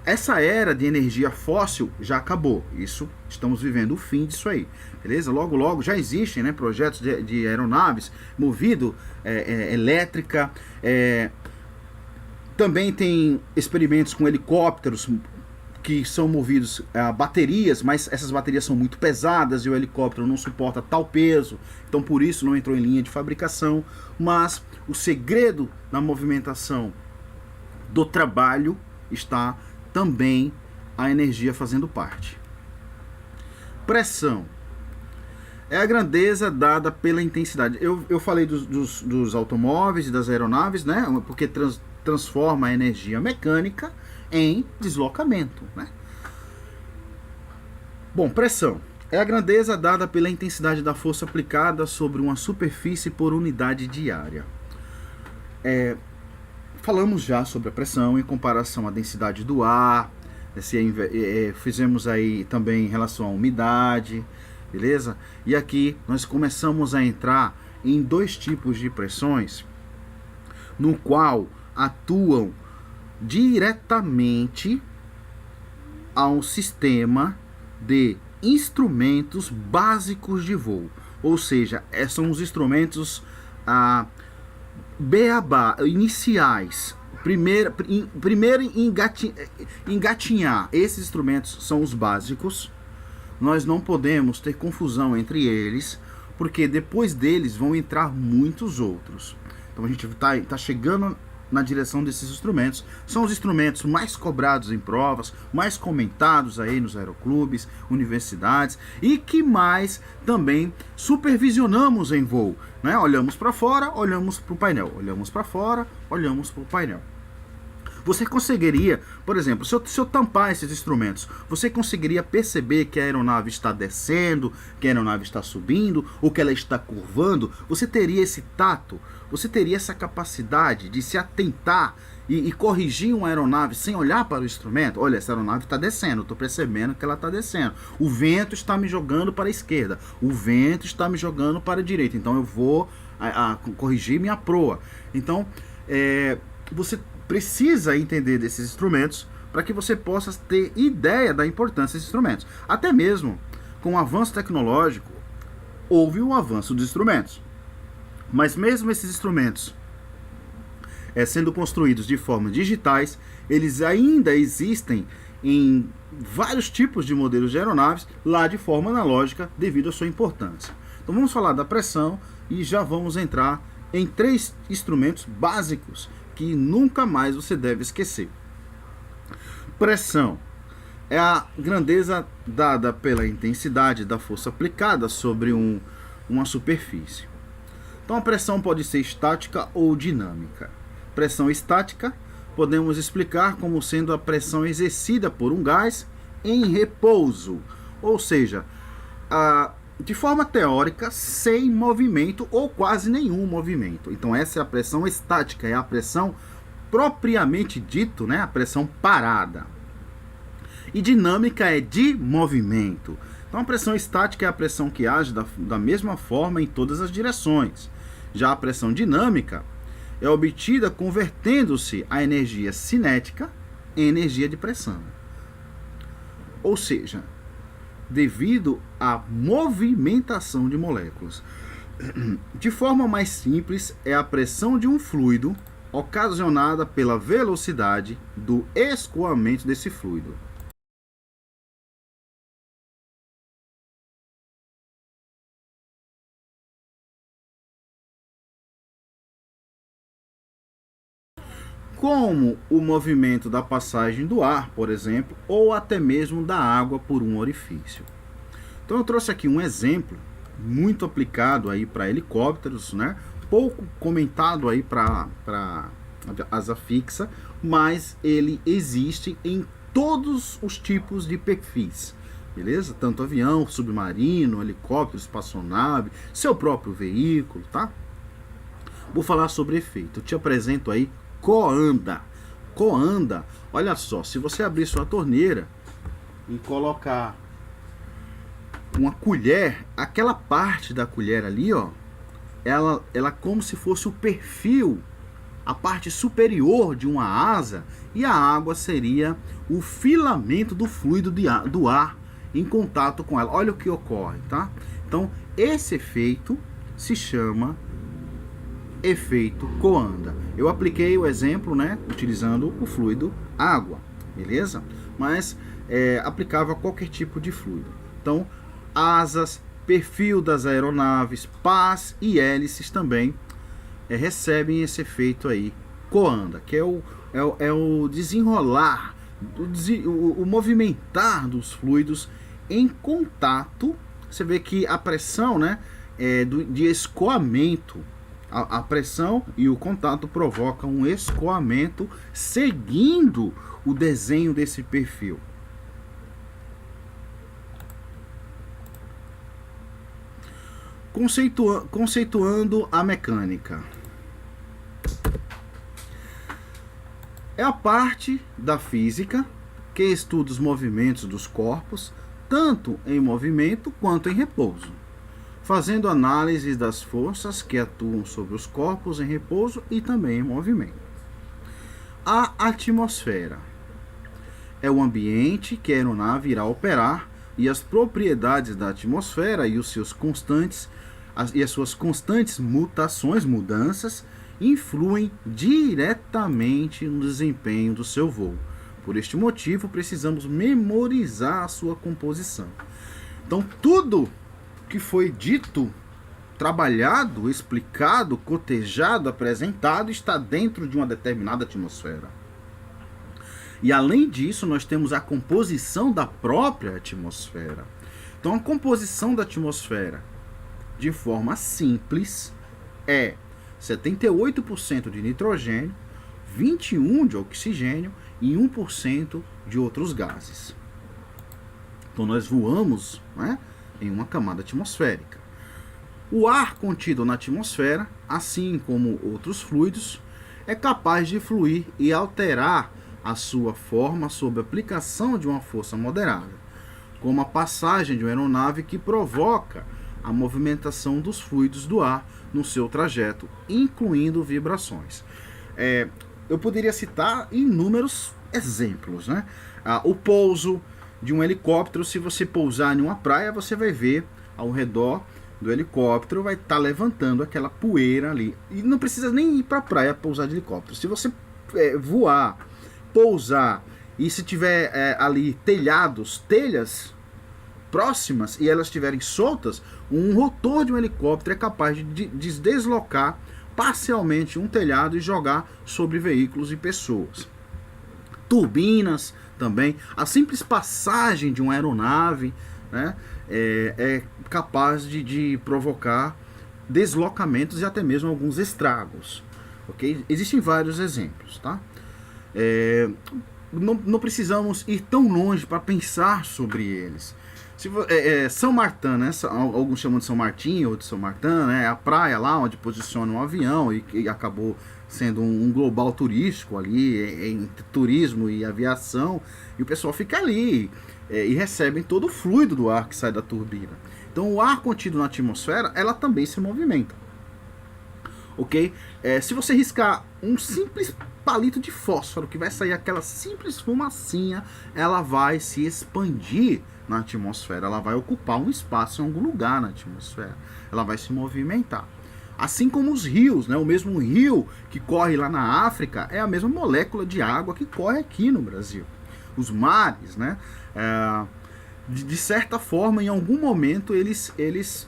essa era de energia fóssil já acabou. Isso, estamos vivendo o fim disso aí. Beleza? Logo, logo já existem, né, projetos de aeronaves movido elétrica. Também tem experimentos com helicópteros que são movidos a baterias, mas essas baterias são muito pesadas e o helicóptero não suporta tal peso, então por isso não entrou em linha de fabricação. Mas o segredo na movimentação do trabalho está também a energia fazendo parte. Pressão é a grandeza dada pela intensidade. Eu falei dos automóveis e das aeronaves, né? Porque transforma a energia mecânica em deslocamento, né? Bom, pressão é a grandeza dada pela intensidade da força aplicada sobre uma superfície por unidade de área. Falamos já sobre a pressão em comparação à densidade do ar, fizemos aí também em relação à umidade, beleza? E aqui nós começamos a entrar em dois tipos de pressões, no qual atuam diretamente a um sistema de instrumentos básicos de voo. Ou seja, são os instrumentos beabá, iniciais. Primeiro engatinhar. Esses instrumentos são os básicos. Nós não podemos ter confusão entre eles, porque depois deles vão entrar muitos outros. Então a gente está chegando na direção desses instrumentos. São os instrumentos mais cobrados em provas, mais comentados aí nos aeroclubes, universidades, e que mais também supervisionamos em voo, né? Olhamos para fora, olhamos para o painel, olhamos para fora, olhamos para o painel. Você conseguiria, por exemplo, se eu tampar esses instrumentos, você conseguiria perceber que a aeronave está descendo, que a aeronave está subindo, ou que ela está curvando? Você teria esse tato, você teria essa capacidade de se atentar e corrigir uma aeronave sem olhar para o instrumento? Olha, essa aeronave está descendo, estou percebendo que ela está descendo. O vento está me jogando para a esquerda, o vento está me jogando para a direita, então eu vou corrigir minha proa. Então, você precisa entender desses instrumentos para que você possa ter ideia da importância desses instrumentos. Até mesmo com o avanço tecnológico, houve um avanço dos instrumentos. Mas mesmo esses instrumentos sendo construídos de forma digitais, eles ainda existem em vários tipos de modelos de aeronaves, lá de forma analógica, devido à sua importância. Então vamos falar da pressão e já vamos entrar em 3 instrumentos básicos que nunca mais você deve esquecer. Pressão é a grandeza dada pela intensidade da força aplicada sobre uma superfície. Então a pressão pode ser estática ou dinâmica. Pressão estática podemos explicar como sendo a pressão exercida por um gás em repouso, ou seja, de forma teórica, sem movimento ou quase nenhum movimento. Então essa é a pressão estática, é a pressão propriamente dito, né? A pressão parada. E dinâmica é de movimento. Então a pressão estática é a pressão que age da mesma forma em todas as direções. Já a pressão dinâmica é obtida convertendo-se a energia cinética em energia de pressão. Ou seja, devido à movimentação de moléculas. De forma mais simples, é a pressão de um fluido ocasionada pela velocidade do escoamento desse fluido. como o movimento da passagem do ar, por exemplo, ou até mesmo da água por um orifício. Então eu trouxe aqui um exemplo muito aplicado aí para helicópteros, né? Pouco comentado aí para asa fixa, mas ele existe em todos os tipos de perfis, beleza? Tanto avião, submarino, helicóptero, espaçonave, seu próprio veículo, tá? Vou falar sobre efeito. Eu te apresento aí coanda. Coanda, olha só, se você abrir sua torneira e colocar uma colher, aquela parte da colher ali, ó, ela como se fosse o perfil, a parte superior de uma asa, e a água seria o filamento do fluido do ar em contato com ela. Olha o que ocorre, tá? Então, esse efeito se chama efeito coanda. Eu apliquei o exemplo, né, utilizando o fluido água, beleza? Mas é aplicável a qualquer tipo de fluido. Então, asas, perfil das aeronaves, pás e hélices também recebem esse efeito aí, coanda, que é o desenrolar, o movimentar dos fluidos em contato. Você vê que a pressão, né, de escoamento, a pressão e o contato provocam um escoamento seguindo o desenho desse perfil. Conceituando a mecânica. É a parte da física que estuda os movimentos dos corpos, tanto em movimento quanto em repouso, fazendo análise das forças que atuam sobre os corpos em repouso e também em movimento. A atmosfera é o ambiente que a aeronave irá operar, e as propriedades da atmosfera e os seus constantes e as suas constantes mudanças influem diretamente no desempenho do seu voo. Por este motivo, precisamos memorizar a sua composição. Então, tudo que foi dito, trabalhado, explicado, cotejado, apresentado, está dentro de uma determinada atmosfera. E além disso, nós temos a composição da própria atmosfera. Então, a composição da atmosfera, de forma simples, é 78% de nitrogênio, 21% de oxigênio e 1% de outros gases. Então, nós voamos, né, em uma camada atmosférica. O ar contido na atmosfera, assim como outros fluidos, é capaz de fluir e alterar a sua forma sob aplicação de uma força moderada, como a passagem de uma aeronave que provoca a movimentação dos fluidos do ar no seu trajeto, incluindo vibrações. Eu poderia citar inúmeros exemplos, né? O pouso de um helicóptero, se você pousar em uma praia, você vai ver ao redor do helicóptero, vai estar levantando aquela poeira ali. E não precisa nem ir para a praia pousar de helicóptero. Se você voar, pousar, e se tiver ali telhas próximas e elas estiverem soltas, um rotor de um helicóptero é capaz de deslocar parcialmente um telhado e jogar sobre veículos e pessoas. Turbinas também, a simples passagem de uma aeronave, né, é capaz de provocar deslocamentos e até mesmo alguns estragos. Okay? Existem vários exemplos, tá? Não precisamos ir tão longe para pensar sobre eles. São Martin, né? Alguns chamam de São Martim ou de São Martin, né? A praia lá onde posiciona um avião e acabou sendo um global turístico ali, entre turismo e aviação, e o pessoal fica ali e recebem todo o fluido do ar que sai da turbina. Então o ar contido na atmosfera, ela também se movimenta. Ok? Se você riscar um simples palito de fósforo, que vai sair aquela simples fumacinha, ela vai se expandir na atmosfera, ela vai ocupar um espaço em algum lugar na atmosfera, ela vai se movimentar. Assim como os rios, né? O mesmo rio que corre lá na África é a mesma molécula de água que corre aqui no Brasil. Os mares, né? de certa forma, em algum momento, eles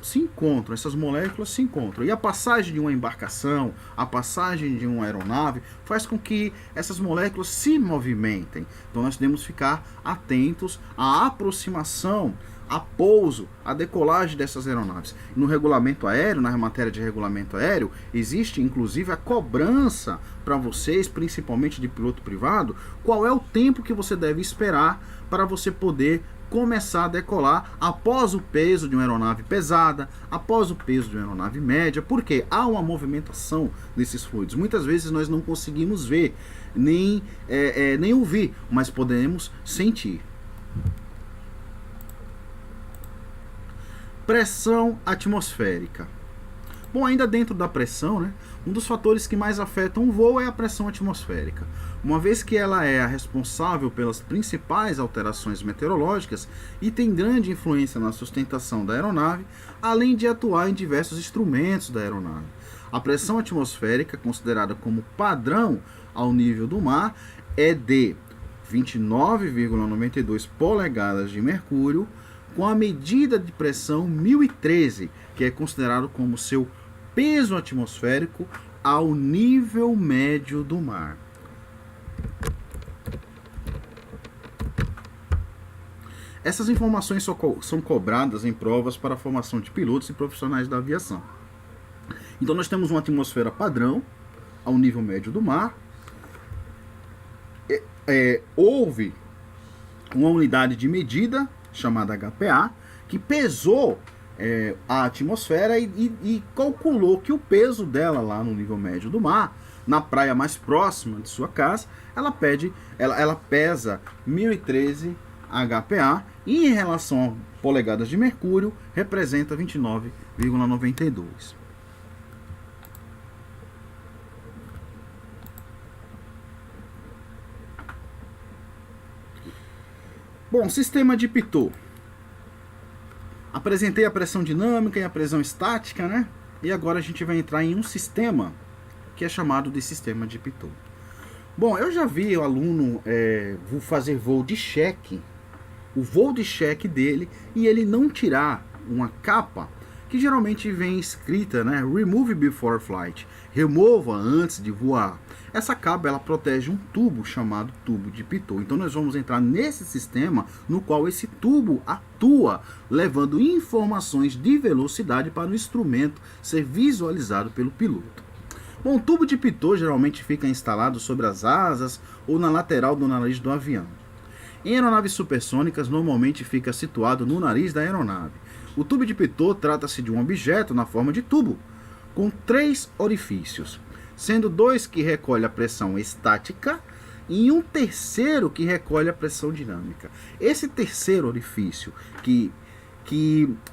se encontram, essas moléculas se encontram. E a passagem de uma embarcação, a passagem de uma aeronave, faz com que essas moléculas se movimentem. Então nós devemos ficar atentos à aproximação, a pouso, a decolagem dessas aeronaves. No regulamento aéreo, na matéria de regulamento aéreo, existe inclusive a cobrança para vocês, principalmente de piloto privado, qual é o tempo que você deve esperar para você poder começar a decolar após o peso de uma aeronave pesada, após o peso de uma aeronave média, porque há uma movimentação desses fluidos. Muitas vezes nós não conseguimos ver, nem ouvir, mas podemos sentir. Pressão atmosférica. Bom, ainda dentro da pressão, né, um dos fatores que mais afetam o voo é a pressão atmosférica. Uma vez que ela é a responsável pelas principais alterações meteorológicas e tem grande influência na sustentação da aeronave, além de atuar em diversos instrumentos da aeronave. A pressão atmosférica, considerada como padrão ao nível do mar, é de 29,92 polegadas de mercúrio, com a medida de pressão 1013, que é considerado como seu peso atmosférico ao nível médio do mar. Essas informações são cobradas em provas para a formação de pilotos e profissionais da aviação. Então nós temos uma atmosfera padrão ao nível médio do mar. Houve uma unidade de medida chamada HPA, que pesou a atmosfera e calculou que o peso dela lá no nível médio do mar, na praia mais próxima de sua casa, ela pesa 1013 HPA e em relação a polegadas de mercúrio representa 29,92. Bom, sistema de Pitot. Apresentei a pressão dinâmica e a pressão estática, né? E agora a gente vai entrar em um sistema que é chamado de sistema de Pitot. Bom, eu já vi o aluno fazer voo de cheque, o voo de cheque dele, e ele não tirar uma capa que geralmente vem escrita, né? Remove before flight. Remova antes de voar. Essa capa ela protege um tubo chamado tubo de Pitot. Então nós vamos entrar nesse sistema no qual esse tubo atua, levando informações de velocidade para o instrumento ser visualizado pelo piloto. Bom, o tubo de Pitot geralmente fica instalado sobre as asas ou na lateral do nariz do avião. Em aeronaves supersônicas, normalmente fica situado no nariz da aeronave. O tubo de Pitot trata-se de um objeto na forma de tubo, com 3 orifícios, sendo 2 que recolhe a pressão estática e um terceiro que recolhe a pressão dinâmica. Esse terceiro orifício que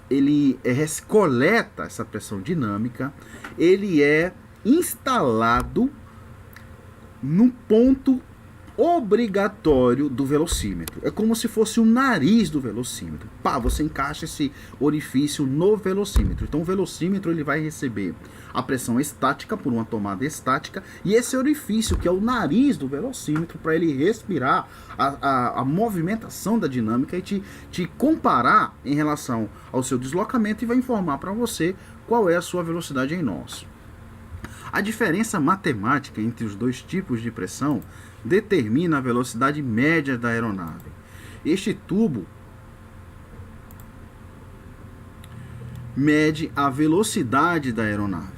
ele coleta essa pressão dinâmica, ele é instalado no ponto obrigatório do velocímetro. É como se fosse o nariz do velocímetro. Você encaixa esse orifício no velocímetro. Então o velocímetro ele vai receber a pressão estática por uma tomada estática e esse orifício que é o nariz do velocímetro para ele respirar a movimentação da dinâmica e te comparar em relação ao seu deslocamento e vai informar para você qual é a sua velocidade em nós. A diferença matemática entre os dois tipos de pressão determina a velocidade média da aeronave. Este tubo mede a velocidade da aeronave.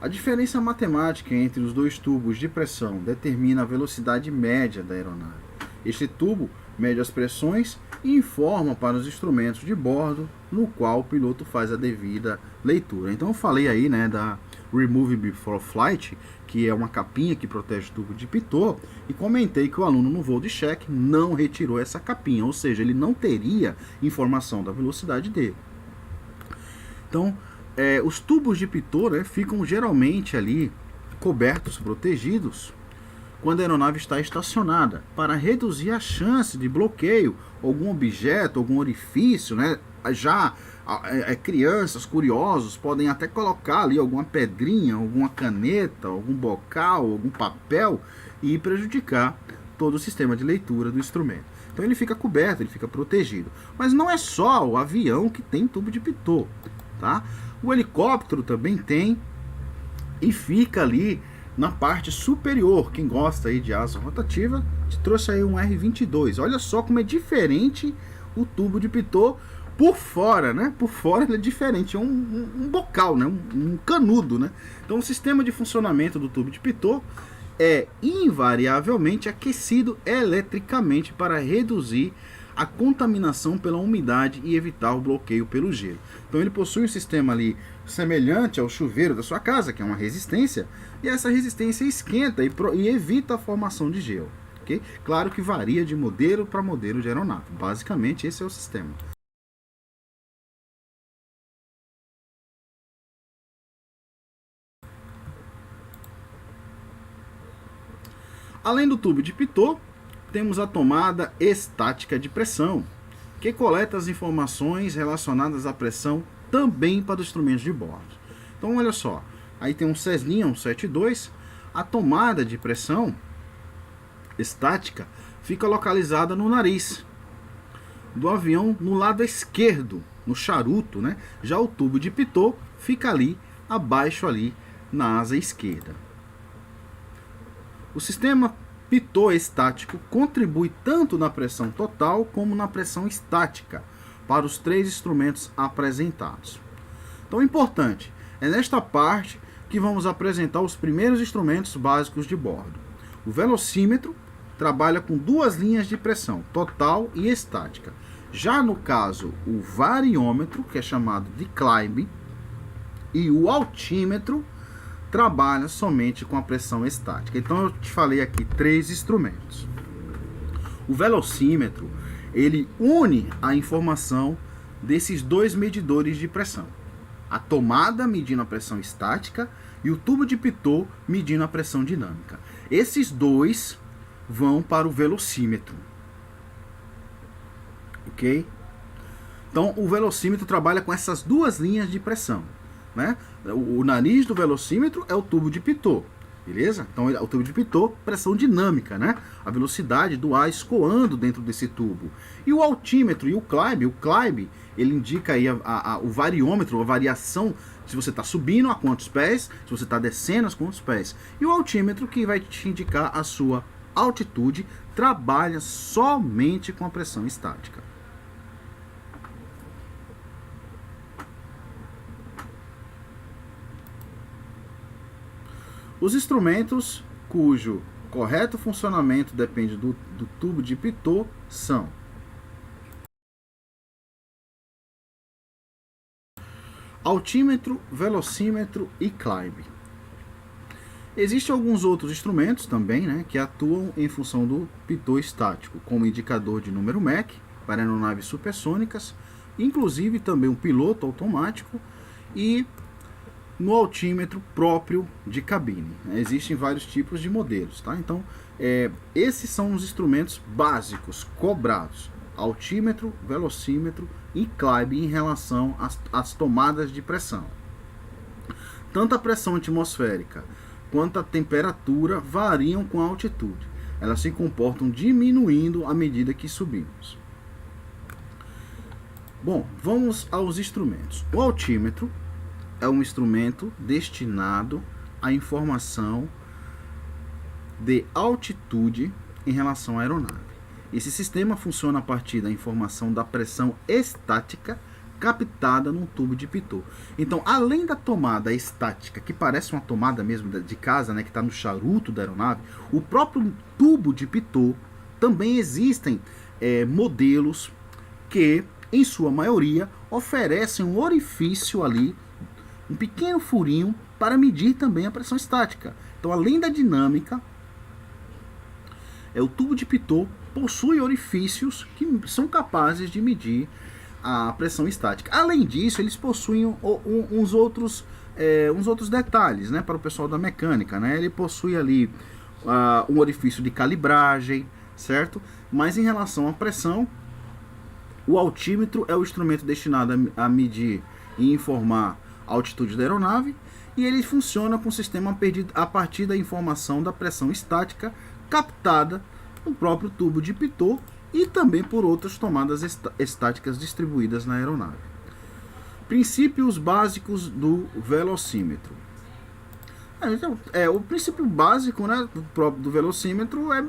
A diferença matemática entre os dois tubos de pressão determina a velocidade média da aeronave. Este tubo mede as pressões e informa para os instrumentos de bordo, no qual o piloto faz a devida leitura. Então eu falei aí, né, da Remove Before Flight, que é uma capinha que protege o tubo de Pitot, e comentei que o aluno no voo de cheque não retirou essa capinha, ou seja, ele não teria informação da velocidade dele. Então, os tubos de Pitot, né, ficam geralmente ali cobertos, protegidos, quando a aeronave está estacionada, para reduzir a chance de bloqueio, algum objeto, algum orifício, né? Já crianças curiosos podem até colocar ali alguma pedrinha, alguma caneta, algum bocal, algum papel e prejudicar todo o sistema de leitura do instrumento. Então ele fica coberto, ele fica protegido. Mas não é só o avião que tem tubo de pitot, tá? O helicóptero também tem e fica ali na parte superior. Quem gosta aí de asa rotativa, te trouxe aí um R-22. Olha só como é diferente o tubo de pitot por fora, né? Por fora ele é diferente, é um bocal, né? Um canudo, né? Então o sistema de funcionamento do tubo de pitot é invariavelmente aquecido eletricamente para reduzir a contaminação pela umidade e evitar o bloqueio pelo gelo. Então ele possui um sistema ali semelhante ao chuveiro da sua casa, que é uma resistência, e essa resistência esquenta e evita a formação de gelo. Okay? Claro que varia de modelo para modelo de aeronave. Basicamente esse é o sistema. Além do tubo de pitot, temos a tomada estática de pressão, que coleta as informações relacionadas à pressão também para os instrumentos de bordo. Então olha só, aí tem um Cessninha 172, a tomada de pressão estática fica localizada no nariz do avião no lado esquerdo, no charuto, né? Já o tubo de pitot fica ali abaixo ali na asa esquerda. O sistema pitot estático contribui tanto na pressão total como na pressão estática para os três instrumentos apresentados. Então, importante, é nesta parte que vamos apresentar os primeiros instrumentos básicos de bordo. O velocímetro trabalha com duas linhas de pressão, total e estática. Já no caso, o variômetro, que é chamado de climb, e o altímetro trabalha somente com a pressão estática. Então eu te falei aqui três instrumentos. O velocímetro, ele une a informação desses dois medidores de pressão. A tomada medindo a pressão estática e o tubo de pitot medindo a pressão dinâmica. Esses dois vão para o velocímetro. Ok? Então o velocímetro trabalha com essas duas linhas de pressão. Né? O nariz do velocímetro é o tubo de pitot, beleza? Então o tubo de pitot, pressão dinâmica, né? A velocidade do ar escoando dentro desse tubo. E o altímetro e o climb, ele indica aí o variômetro, a variação, se você está subindo a quantos pés, se você está descendo a quantos pés. E o altímetro, que vai te indicar a sua altitude, trabalha somente com a pressão estática. Os instrumentos cujo correto funcionamento depende do tubo de pitot são altímetro, velocímetro e climb. Existem alguns outros instrumentos também, né, que atuam em função do pitot estático, como indicador de número Mach para aeronaves supersônicas, inclusive também um piloto automático e no altímetro próprio de cabine. Existem vários tipos de modelos, tá? Então, esses são os instrumentos básicos cobrados: altímetro, velocímetro e climb em relação às tomadas de pressão. Tanto a pressão atmosférica quanto a temperatura variam com a altitude. Elas se comportam diminuindo à medida que subimos. Bom, vamos aos instrumentos. O altímetro é um instrumento destinado à informação de altitude em relação à aeronave. Esse sistema funciona a partir da informação da pressão estática captada num tubo de pitot. Então, além da tomada estática, que parece uma tomada mesmo de casa, né, que está no charuto da aeronave, o próprio tubo de pitot também existem modelos que, em sua maioria, oferecem um orifício ali, um pequeno furinho para medir também a pressão estática. Então, além da dinâmica, o tubo de pitot possui orifícios que são capazes de medir a pressão estática. Além disso, eles possuem uns outros uns outros detalhes, né, para o pessoal da mecânica, né? Ele possui ali um orifício de calibragem, certo? Mas em relação à pressão, o altímetro é o instrumento destinado a medir e informar a altitude da aeronave, e ele funciona com o sistema a partir da informação da pressão estática captada no próprio tubo de Pitot e também por outras tomadas estáticas distribuídas na aeronave. Princípios básicos do velocímetro. O princípio básico, né, do velocímetro é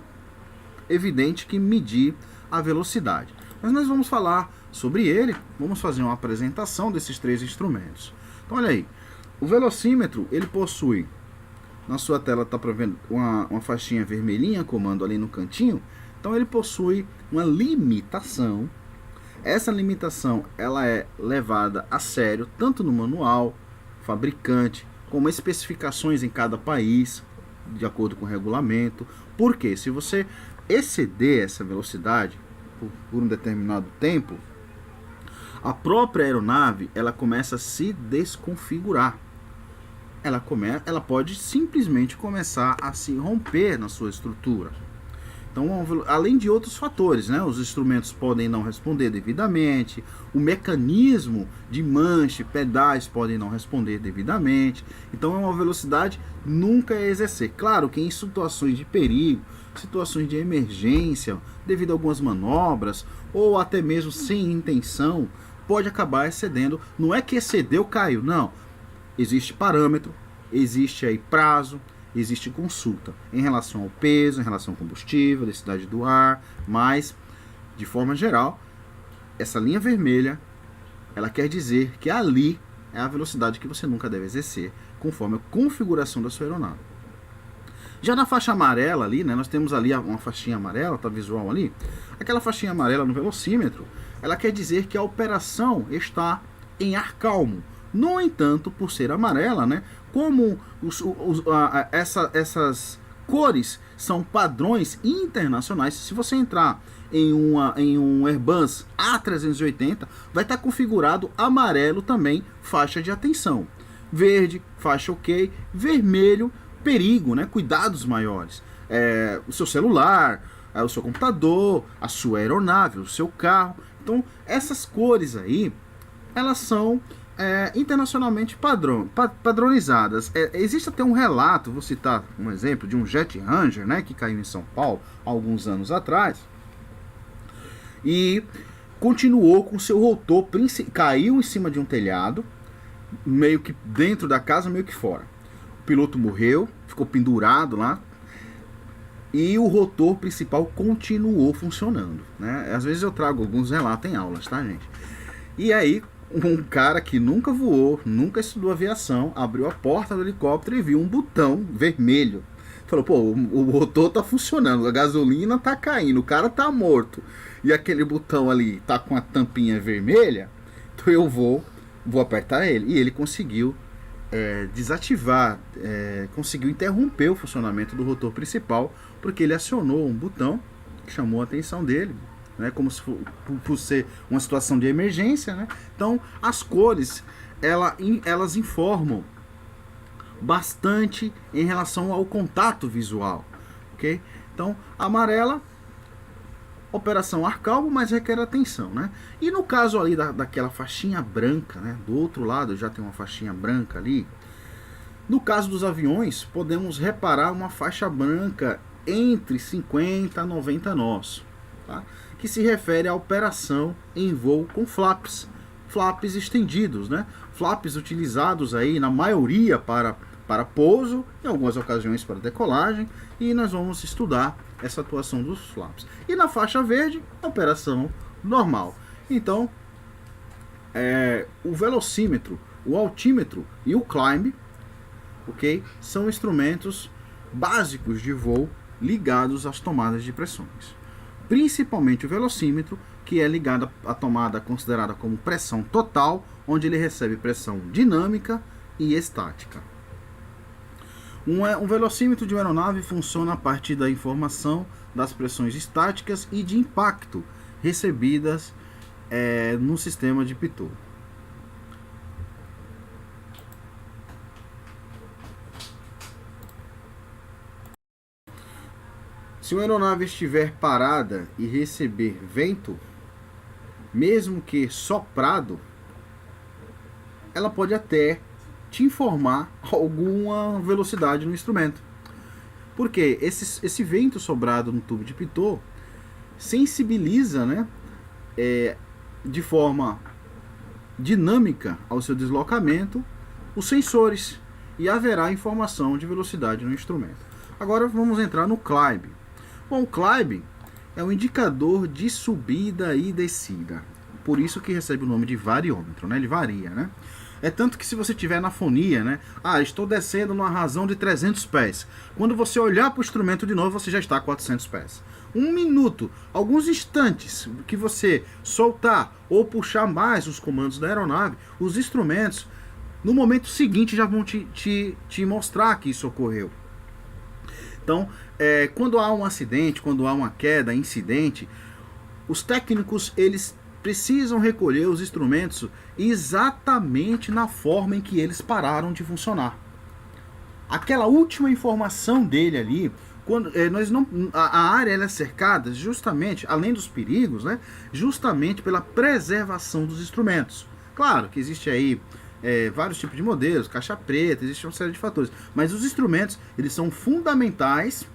evidente que medir a velocidade. Mas nós vamos falar sobre ele, vamos fazer uma apresentação desses três instrumentos. Então olha aí, o velocímetro, ele possui, na sua tela está vendo uma faixinha vermelhinha, comando ali no cantinho. Então ele possui uma limitação. Essa limitação ela é levada a sério tanto no manual, fabricante, como especificações em cada país, de acordo com o regulamento. Porque se você exceder essa velocidade por um determinado tempo, a própria aeronave ela começa a se desconfigurar. Ela pode simplesmente começar a se romper na sua estrutura. Então, além de outros fatores, né? Os instrumentos podem não responder devidamente, o mecanismo de manche, pedais podem não responder devidamente. Então, é uma velocidade nunca a exercer. Claro que em situações de perigo, situações de emergência, devido a algumas manobras, ou até mesmo sem intenção, pode acabar excedendo. Não é que excedeu, caiu, não. Existe parâmetro, existe aí prazo, existe consulta em relação ao peso, em relação ao combustível, densidade do ar, mas, de forma geral, essa linha vermelha, ela quer dizer que ali é a velocidade que você nunca deve exercer, conforme a configuração da sua aeronave. Já na faixa amarela ali, né, nós temos ali uma faixinha amarela, tá visual ali? Aquela faixinha amarela no velocímetro, ela quer dizer que a operação está em ar calmo. No entanto, por ser amarela, né, como essas cores são padrões internacionais, se você entrar em um Airbus A380, vai estar configurado amarelo também, faixa de atenção. Verde, faixa ok. Vermelho, perigo, né, cuidados maiores. O seu celular, o seu computador, a sua aeronave, o seu carro. Então, essas cores aí, elas são internacionalmente padronizadas. Existe até um relato, vou citar um exemplo, de um Jet Ranger, né, que caiu em São Paulo há alguns anos atrás, e continuou com seu rotor, caiu em cima de um telhado, meio que dentro da casa, meio que fora. O piloto morreu, ficou pendurado lá, e o rotor principal continuou funcionando, né? Às vezes eu trago alguns relatos em aulas, tá, gente? E aí, um cara que nunca voou, nunca estudou aviação, abriu a porta do helicóptero e viu um botão vermelho. Falou, pô, o rotor tá funcionando, a gasolina tá caindo, o cara tá morto. E aquele botão ali tá com a tampinha vermelha, então eu vou apertar ele. E ele conseguiu desativar, conseguiu interromper o funcionamento do rotor principal, porque ele acionou um botão que chamou a atenção dele, né, como se por ser uma situação de emergência, né? Então as cores elas informam bastante em relação ao contato visual, ok? Então amarela, operação ar calmo, mas requer atenção, né? E no caso ali daquela faixinha branca, né, do outro lado já tem uma faixinha branca ali. No caso dos aviões, podemos reparar uma faixa branca entre 50 a 90 nós, tá? Que se refere à operação em voo com flaps estendidos, né? Flaps utilizados aí na maioria para pouso, em algumas ocasiões para decolagem, e nós vamos estudar essa atuação dos flaps. E na faixa verde, operação normal. Então, o velocímetro, o altímetro e o climb, ok, são instrumentos básicos de voo ligados às tomadas de pressões. Principalmente o velocímetro, que é ligado à tomada considerada como pressão total, onde ele recebe pressão dinâmica e estática. Um velocímetro de uma aeronave funciona a partir da informação das pressões estáticas e de impacto recebidas no sistema de Pitot. Se uma aeronave estiver parada e receber vento, mesmo que soprado, ela pode até te informar alguma velocidade no instrumento. Porque esse vento soprado no tubo de pitot sensibiliza, né, de forma dinâmica ao seu deslocamento os sensores e haverá informação de velocidade no instrumento. Agora vamos entrar no Climb. Bom, o Climb é um indicador de subida e descida, por isso que recebe o nome de variômetro, né? Ele varia, né? É tanto que se você tiver na fonia, né? Estou descendo numa razão de 300 pés. Quando você olhar para o instrumento de novo, você já está a 400 pés. 1 minuto, alguns instantes que você soltar ou puxar mais os comandos da aeronave, os instrumentos, no momento seguinte, já vão te mostrar que isso ocorreu. Então, quando há um acidente, quando há uma queda, incidente, os técnicos, eles precisam recolher os instrumentos exatamente na forma em que eles pararam de funcionar. Aquela última informação dele ali, quando a área ela é cercada justamente, além dos perigos, né, justamente pela preservação dos instrumentos. Claro que existe aí vários tipos de modelos, caixa preta, existe uma série de fatores, mas os instrumentos, eles são fundamentais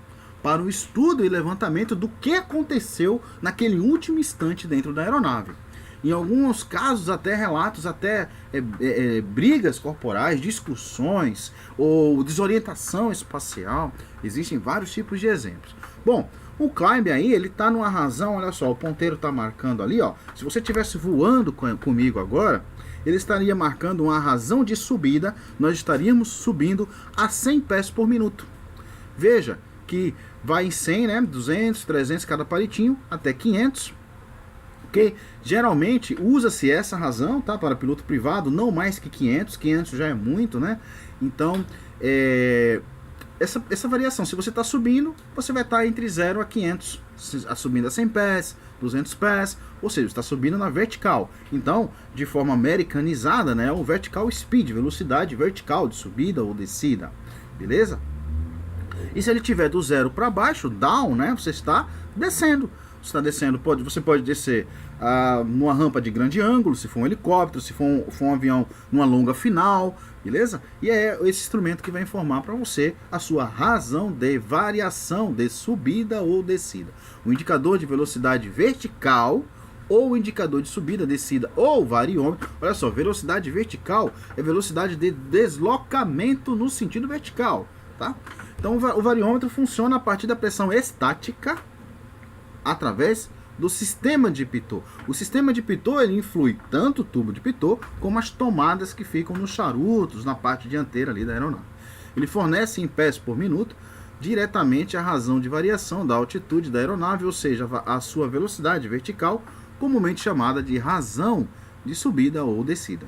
para o estudo e levantamento do que aconteceu naquele último instante dentro da aeronave. Em alguns casos, até relatos, brigas corporais, discussões ou desorientação espacial. Existem vários tipos de exemplos. Bom, o Climb aí, ele está numa razão, olha só, o ponteiro está marcando ali, ó. Se você estivesse voando comigo agora, ele estaria marcando uma razão de subida, nós estaríamos subindo a 100 pés por minuto. Veja que vai em 100, né, 200, 300 cada palitinho, até 500. Ok? Geralmente usa-se essa razão, tá, para piloto privado, não mais que 500, 500 já é muito, né? Então, essa variação, se você está subindo, você vai estar entre 0 a 500, subindo a 100 pés, 200 pés, ou seja, está subindo na vertical. Então, de forma americanizada, né, o vertical speed, velocidade vertical de subida ou descida, beleza? E se ele tiver do 0 para baixo, down, né, você está descendo. Você está descendo, você pode descer numa rampa de grande ângulo, se for um helicóptero, se for um avião numa longa final, beleza? E é esse instrumento que vai informar para você a sua razão de variação de subida ou descida. O indicador de velocidade vertical ou indicador de subida, descida ou variômetro. Olha só, velocidade vertical é velocidade de deslocamento no sentido vertical, tá? Então o variômetro funciona a partir da pressão estática através do sistema de pitot. O sistema de pitot, ele influi tanto o tubo de pitot como as tomadas que ficam nos charutos, na parte dianteira ali da aeronave. Ele fornece em pés por minuto diretamente a razão de variação da altitude da aeronave, ou seja, a sua velocidade vertical, comumente chamada de razão de subida ou descida.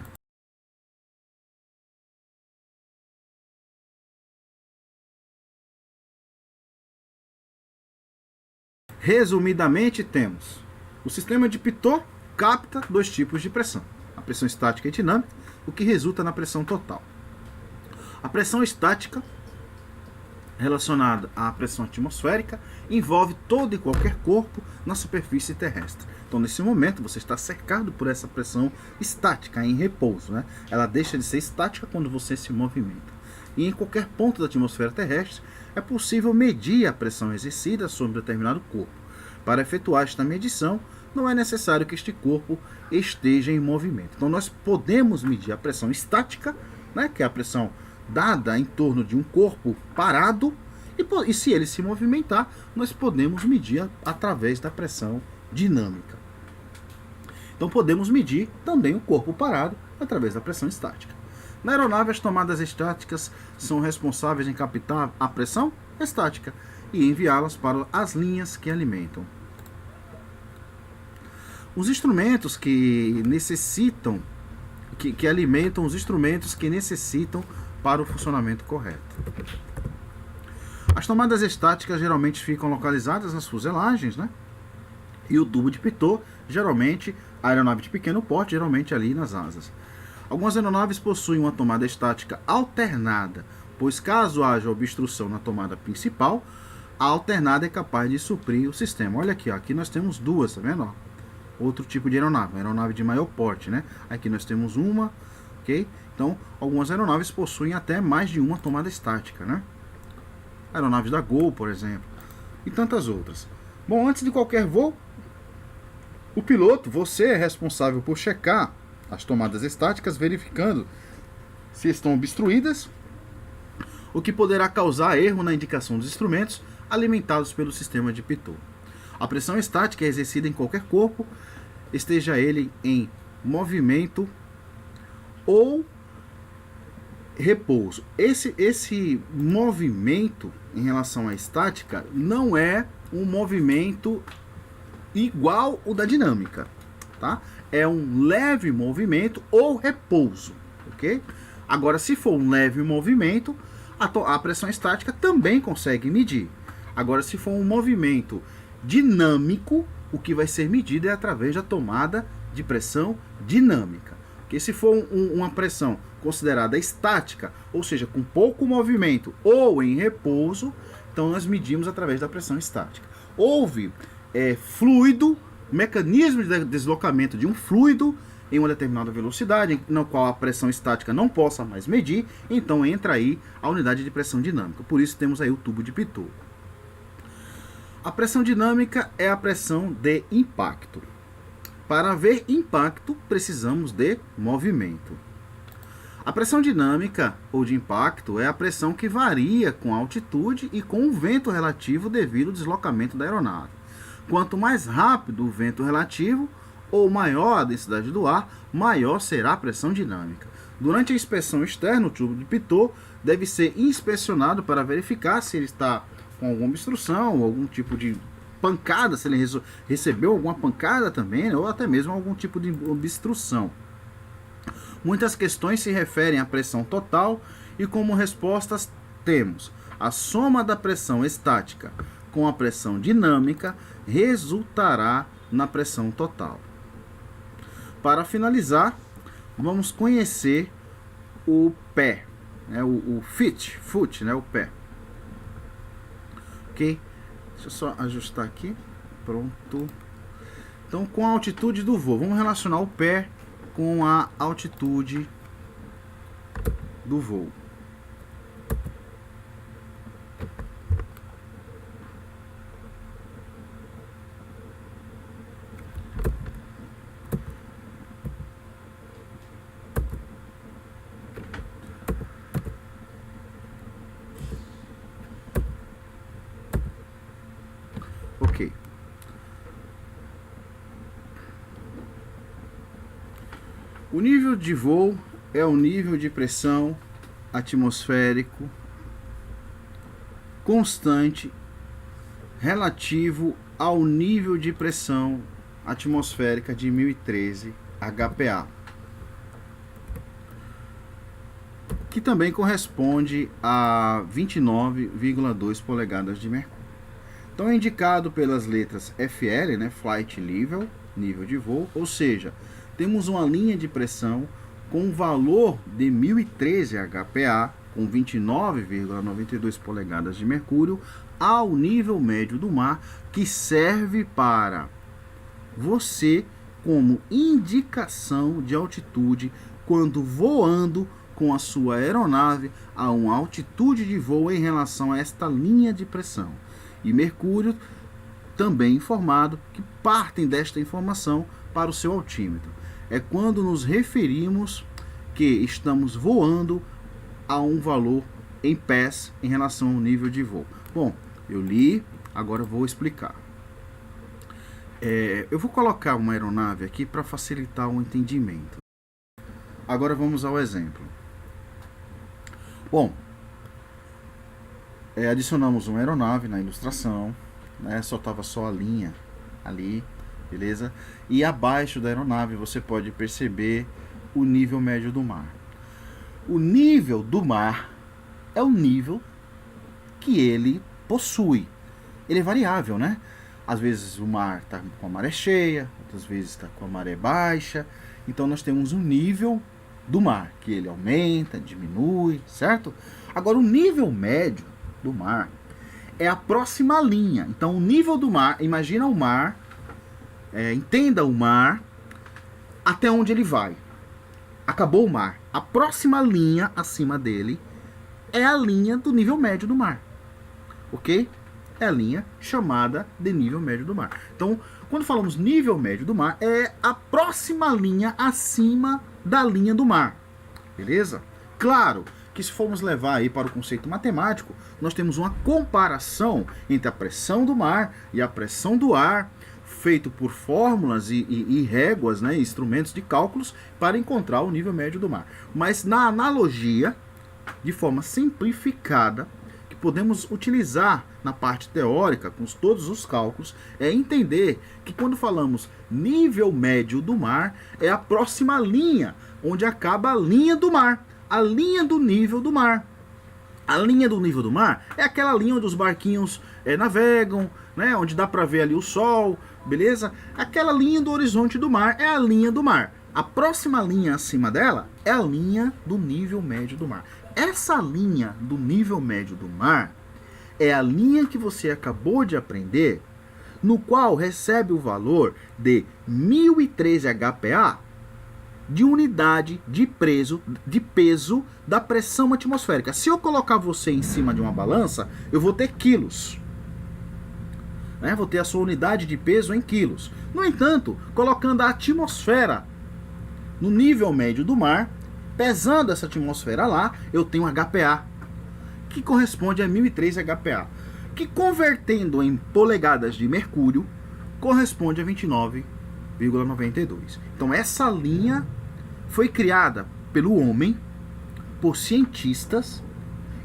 Resumidamente, temos o sistema de pitot capta 2 tipos de pressão, a pressão estática e dinâmica, o que resulta na pressão total. A pressão estática, relacionada à pressão atmosférica, envolve todo e qualquer corpo na superfície terrestre. Então, nesse momento, você está cercado por essa pressão estática, em repouso, né? Ela deixa de ser estática quando você se movimenta. E em qualquer ponto da atmosfera terrestre, é possível medir a pressão exercida sobre determinado corpo. Para efetuar esta medição, não é necessário que este corpo esteja em movimento. Então, nós podemos medir a pressão estática, né, que é a pressão dada em torno de um corpo parado, e se ele se movimentar, nós podemos medir através da pressão dinâmica. Então, podemos medir também o corpo parado através da pressão estática. Na aeronave, as tomadas estáticas são responsáveis em captar a pressão estática e enviá-las para as linhas que alimentam. Os instrumentos que necessitam, que alimentam os instrumentos que necessitam para o funcionamento correto. As tomadas estáticas geralmente ficam localizadas nas fuselagens, né? E o tubo de pitot, geralmente, a aeronave de pequeno porte, geralmente ali nas asas. Algumas aeronaves possuem uma tomada estática alternada, pois caso haja obstrução na tomada principal, a alternada é capaz de suprir o sistema. Olha aqui, ó, aqui nós temos duas, tá vendo? Ó? Outro tipo de aeronave, uma aeronave de maior porte, né? Aqui nós temos uma, ok? Então, algumas aeronaves possuem até mais de uma tomada estática, né? Aeronaves da Gol, por exemplo, e tantas outras. Bom, antes de qualquer voo, o piloto, você é responsável por checar as tomadas estáticas, verificando se estão obstruídas, o que poderá causar erro na indicação dos instrumentos alimentados pelo sistema de pitot. A pressão estática é exercida em qualquer corpo, esteja ele em movimento ou repouso. Esse movimento em relação à estática não é um movimento igual o da dinâmica, tá? É um leve movimento ou repouso, ok? Agora, se for um leve movimento, a pressão estática também consegue medir. Agora, se for um movimento dinâmico, o que vai ser medido é através da tomada de pressão dinâmica. Porque se for uma pressão considerada estática, ou seja, com pouco movimento ou em repouso, então nós medimos através da pressão estática. Houve fluido, mecanismo de deslocamento de um fluido em uma determinada velocidade, na qual a pressão estática não possa mais medir, então entra aí a unidade de pressão dinâmica. Por isso temos aí o tubo de pitot. A pressão dinâmica é a pressão de impacto. Para haver impacto, precisamos de movimento. A pressão dinâmica ou de impacto é a pressão que varia com a altitude e com o vento relativo devido ao deslocamento da aeronave. Quanto mais rápido o vento relativo ou maior a densidade do ar, maior será a pressão dinâmica. Durante a inspeção externa, o tubo de pitot deve ser inspecionado para verificar se ele está com alguma obstrução, ou algum tipo de pancada, se ele recebeu alguma pancada também, ou até mesmo algum tipo de obstrução. Muitas questões se referem à pressão total e como respostas temos a soma da pressão estática com a pressão dinâmica resultará na pressão total. Para finalizar, vamos conhecer o pé, né, o foot, né, o pé. Ok? Deixa eu só ajustar aqui. Pronto. Então, com a altitude do voo, vamos relacionar o pé com a altitude do voo. Ok. O nível de voo é o nível de pressão atmosférico constante relativo ao nível de pressão atmosférica de 1013 HPA, que também corresponde a 29,2 polegadas de mercúrio. Então é indicado pelas letras FL, né, Flight Level, nível de voo, ou seja, temos uma linha de pressão com um valor de 1013 HPA, com 29,92 polegadas de mercúrio, ao nível médio do mar, que serve para você como indicação de altitude quando voando com a sua aeronave a uma altitude de voo em relação a esta linha de pressão. E Mercúrio também informado que partem desta informação para o seu altímetro. É quando nos referimos que estamos voando a um valor em pés em relação ao nível de voo. Bom, eu li, agora vou explicar. Eu vou colocar uma aeronave aqui para facilitar o entendimento. Agora vamos ao exemplo. Bom, adicionamos uma aeronave na ilustração, né? Estava só a linha ali, beleza? E abaixo da aeronave você pode perceber o nível médio do mar. O nível do mar é o nível que ele possui. Ele é variável, né? Às vezes o mar está com a maré cheia, outras vezes está com a maré baixa. Então nós temos um nível do mar, que ele aumenta, diminui, certo? Agora o nível médio do mar é a próxima linha. Então o nível do mar, imagina o mar, entenda o mar, até onde ele vai. Acabou o mar. A próxima linha acima dele é a linha do nível médio do mar. Ok? É a linha chamada de nível médio do mar. Então, quando falamos nível médio do mar, é a próxima linha acima da linha do mar. Beleza? Claro que se formos levar aí para o conceito matemático, nós temos uma comparação entre a pressão do mar e a pressão do ar, feito por fórmulas e réguas, né, instrumentos de cálculos, para encontrar o nível médio do mar. Mas na analogia, de forma simplificada, que podemos utilizar na parte teórica, com todos os cálculos, é entender que quando falamos nível médio do mar, é a próxima linha, onde acaba a linha do mar, a linha do nível do mar. A linha do nível do mar é aquela linha onde os barquinhos navegam, né, onde dá para ver ali o sol, beleza? Aquela linha do horizonte do mar é a linha do mar. A próxima linha acima dela é a linha do nível médio do mar. Essa linha do nível médio do mar é a linha que você acabou de aprender, no qual recebe o valor de 1013 HPa de unidade de peso da pressão atmosférica. Se eu colocar você em cima de uma balança, eu vou ter quilos. Vou ter a sua unidade de peso em quilos. No entanto, colocando a atmosfera no nível médio do mar, pesando essa atmosfera lá, eu tenho HPa, que corresponde a 1013 HPa, que convertendo em polegadas de mercúrio, corresponde a 29,92. Então essa linha foi criada pelo homem, por cientistas,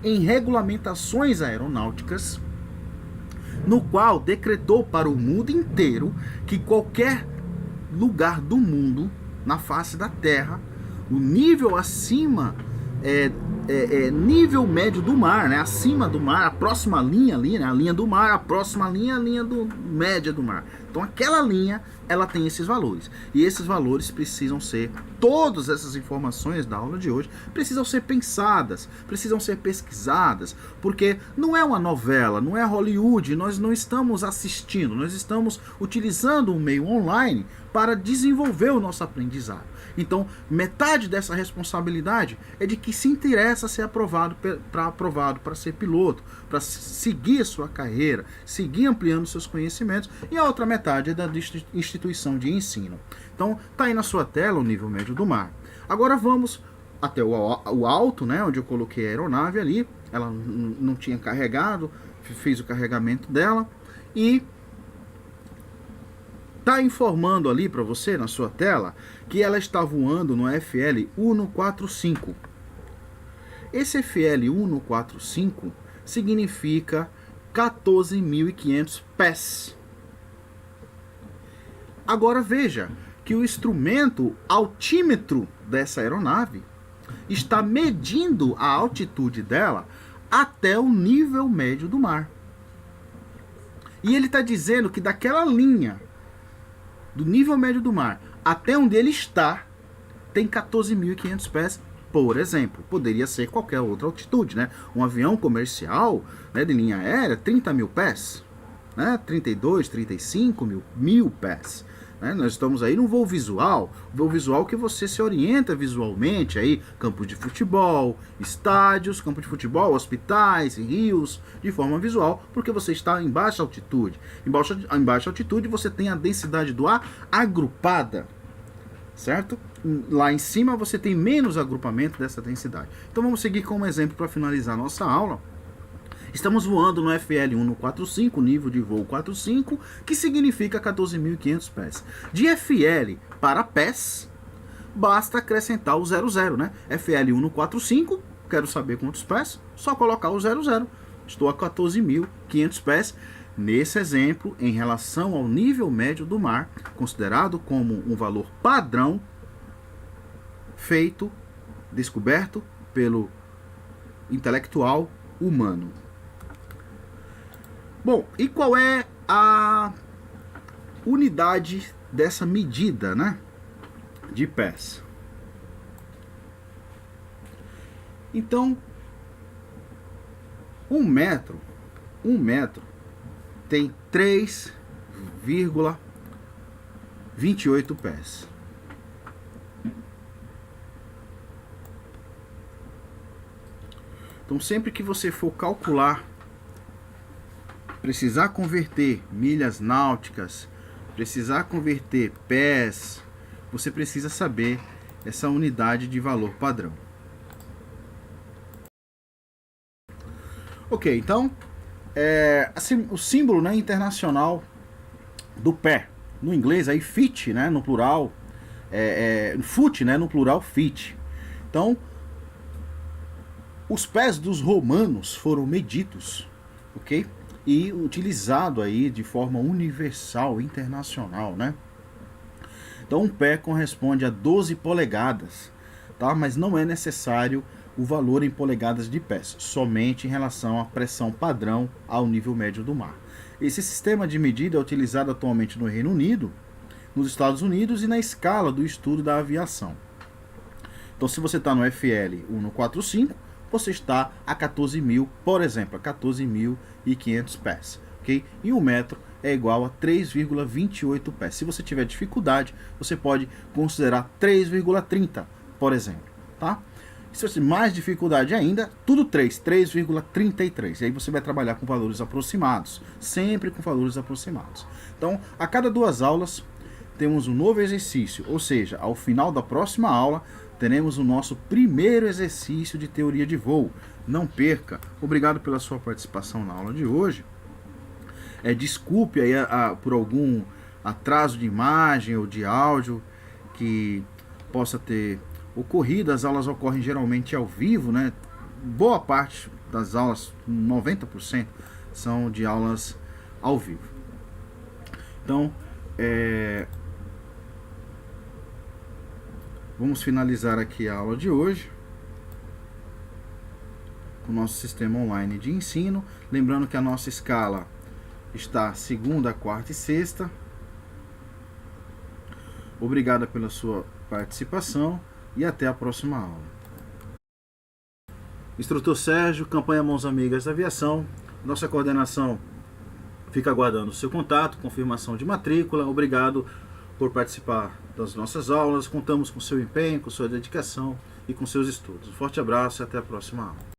em regulamentações aeronáuticas, no qual decretou para o mundo inteiro que qualquer lugar do mundo, na face da Terra, o nível acima nível médio do mar, né? Acima do mar, a próxima linha ali, né? A linha do mar, a próxima linha, a linha média do mar. Então aquela linha, ela tem esses valores. E esses valores precisam ser, todas essas informações da aula de hoje, precisam ser pensadas, precisam ser pesquisadas, porque não é uma novela, não é Hollywood, nós não estamos assistindo, nós estamos utilizando o meio online para desenvolver o nosso aprendizado. Então, metade dessa responsabilidade é de que se interessa ser aprovado para ser piloto, para seguir a sua carreira, seguir ampliando seus conhecimentos, e a outra metade é da instituição de ensino. Então, tá aí na sua tela o nível médio do mar. Agora vamos até o alto, né, onde eu coloquei a aeronave ali, ela não tinha carregado, fiz o carregamento dela, e está informando ali para você na sua tela que ela está voando no FL 145. Esse FL 145 significa 14.500 pés. Agora veja que o instrumento altímetro dessa aeronave está medindo a altitude dela até o nível médio do mar. E ele está dizendo que daquela linha do nível médio do mar até onde ele está, tem 14.500 pés, por exemplo. Poderia ser qualquer outra altitude, né? Um avião comercial, né, de linha aérea, 30 mil pés, né? 32, 35 mil pés. Né? Nós estamos aí no voo visual que você se orienta visualmente, aí, campos de futebol, estádios, campos de futebol, hospitais, rios, de forma visual, porque você está em baixa altitude. Em baixa altitude você tem a densidade do ar agrupada, certo? Lá em cima você tem menos agrupamento dessa densidade. Então vamos seguir com um exemplo para finalizar nossa aula. Estamos voando no FL 145, nível de voo 45, que significa 14.500 pés. De FL para pés, basta acrescentar o 00, né? FL 145, quero saber quantos pés, só colocar o 00. Estou a 14.500 pés. Nesse exemplo, em relação ao nível médio do mar, considerado como um valor padrão, descoberto pelo intelectual humano. Bom, e qual é a unidade dessa medida, né, de pés? Então, 1 metro 1 metro tem 3,28 pés. Então, sempre que você for calcular, precisar converter milhas náuticas, precisar converter pés, você precisa saber essa unidade de valor padrão. Ok, então, assim, o símbolo, né, internacional do pé, no inglês aí feet, né, no plural, foot, né, no plural feet. Então, os pés dos romanos foram medidos, ok? E utilizado aí de forma universal, internacional, né? Então um pé corresponde a 12 polegadas, tá? Mas não é necessário o valor em polegadas de pés, somente em relação à pressão padrão ao nível médio do mar. Esse sistema de medida é utilizado atualmente no Reino Unido, nos Estados Unidos e na escala do estudo da aviação. Então se você está no FL 145, você está a 14.000, por exemplo, a 14.500 pés, ok? E 1 metro é igual a 3,28 pés. Se você tiver dificuldade, você pode considerar 3,30, por exemplo, tá? Se você tiver mais dificuldade ainda, tudo 3,33. E aí você vai trabalhar com valores aproximados, sempre com valores aproximados. Então, a cada 2 aulas, temos um novo exercício, ou seja, ao final da próxima aula, teremos o nosso primeiro exercício de teoria de voo. Não perca. Obrigado pela sua participação na aula de hoje. Desculpe aí por algum atraso de imagem ou de áudio que possa ter ocorrido. As aulas ocorrem geralmente ao vivo, né? Boa parte das aulas, 90%, são de aulas ao vivo. Então, vamos finalizar aqui a aula de hoje com o nosso sistema online de ensino. Lembrando que a nossa escala está segunda, quarta e sexta. Obrigado pela sua participação e até a próxima aula. Instrutor Sérgio, campanha Mãos Amigas da Aviação. Nossa coordenação fica aguardando o seu contato, confirmação de matrícula. Obrigado por participar das nossas aulas. Contamos com seu empenho, com sua dedicação e com seus estudos. Um forte abraço e até a próxima aula.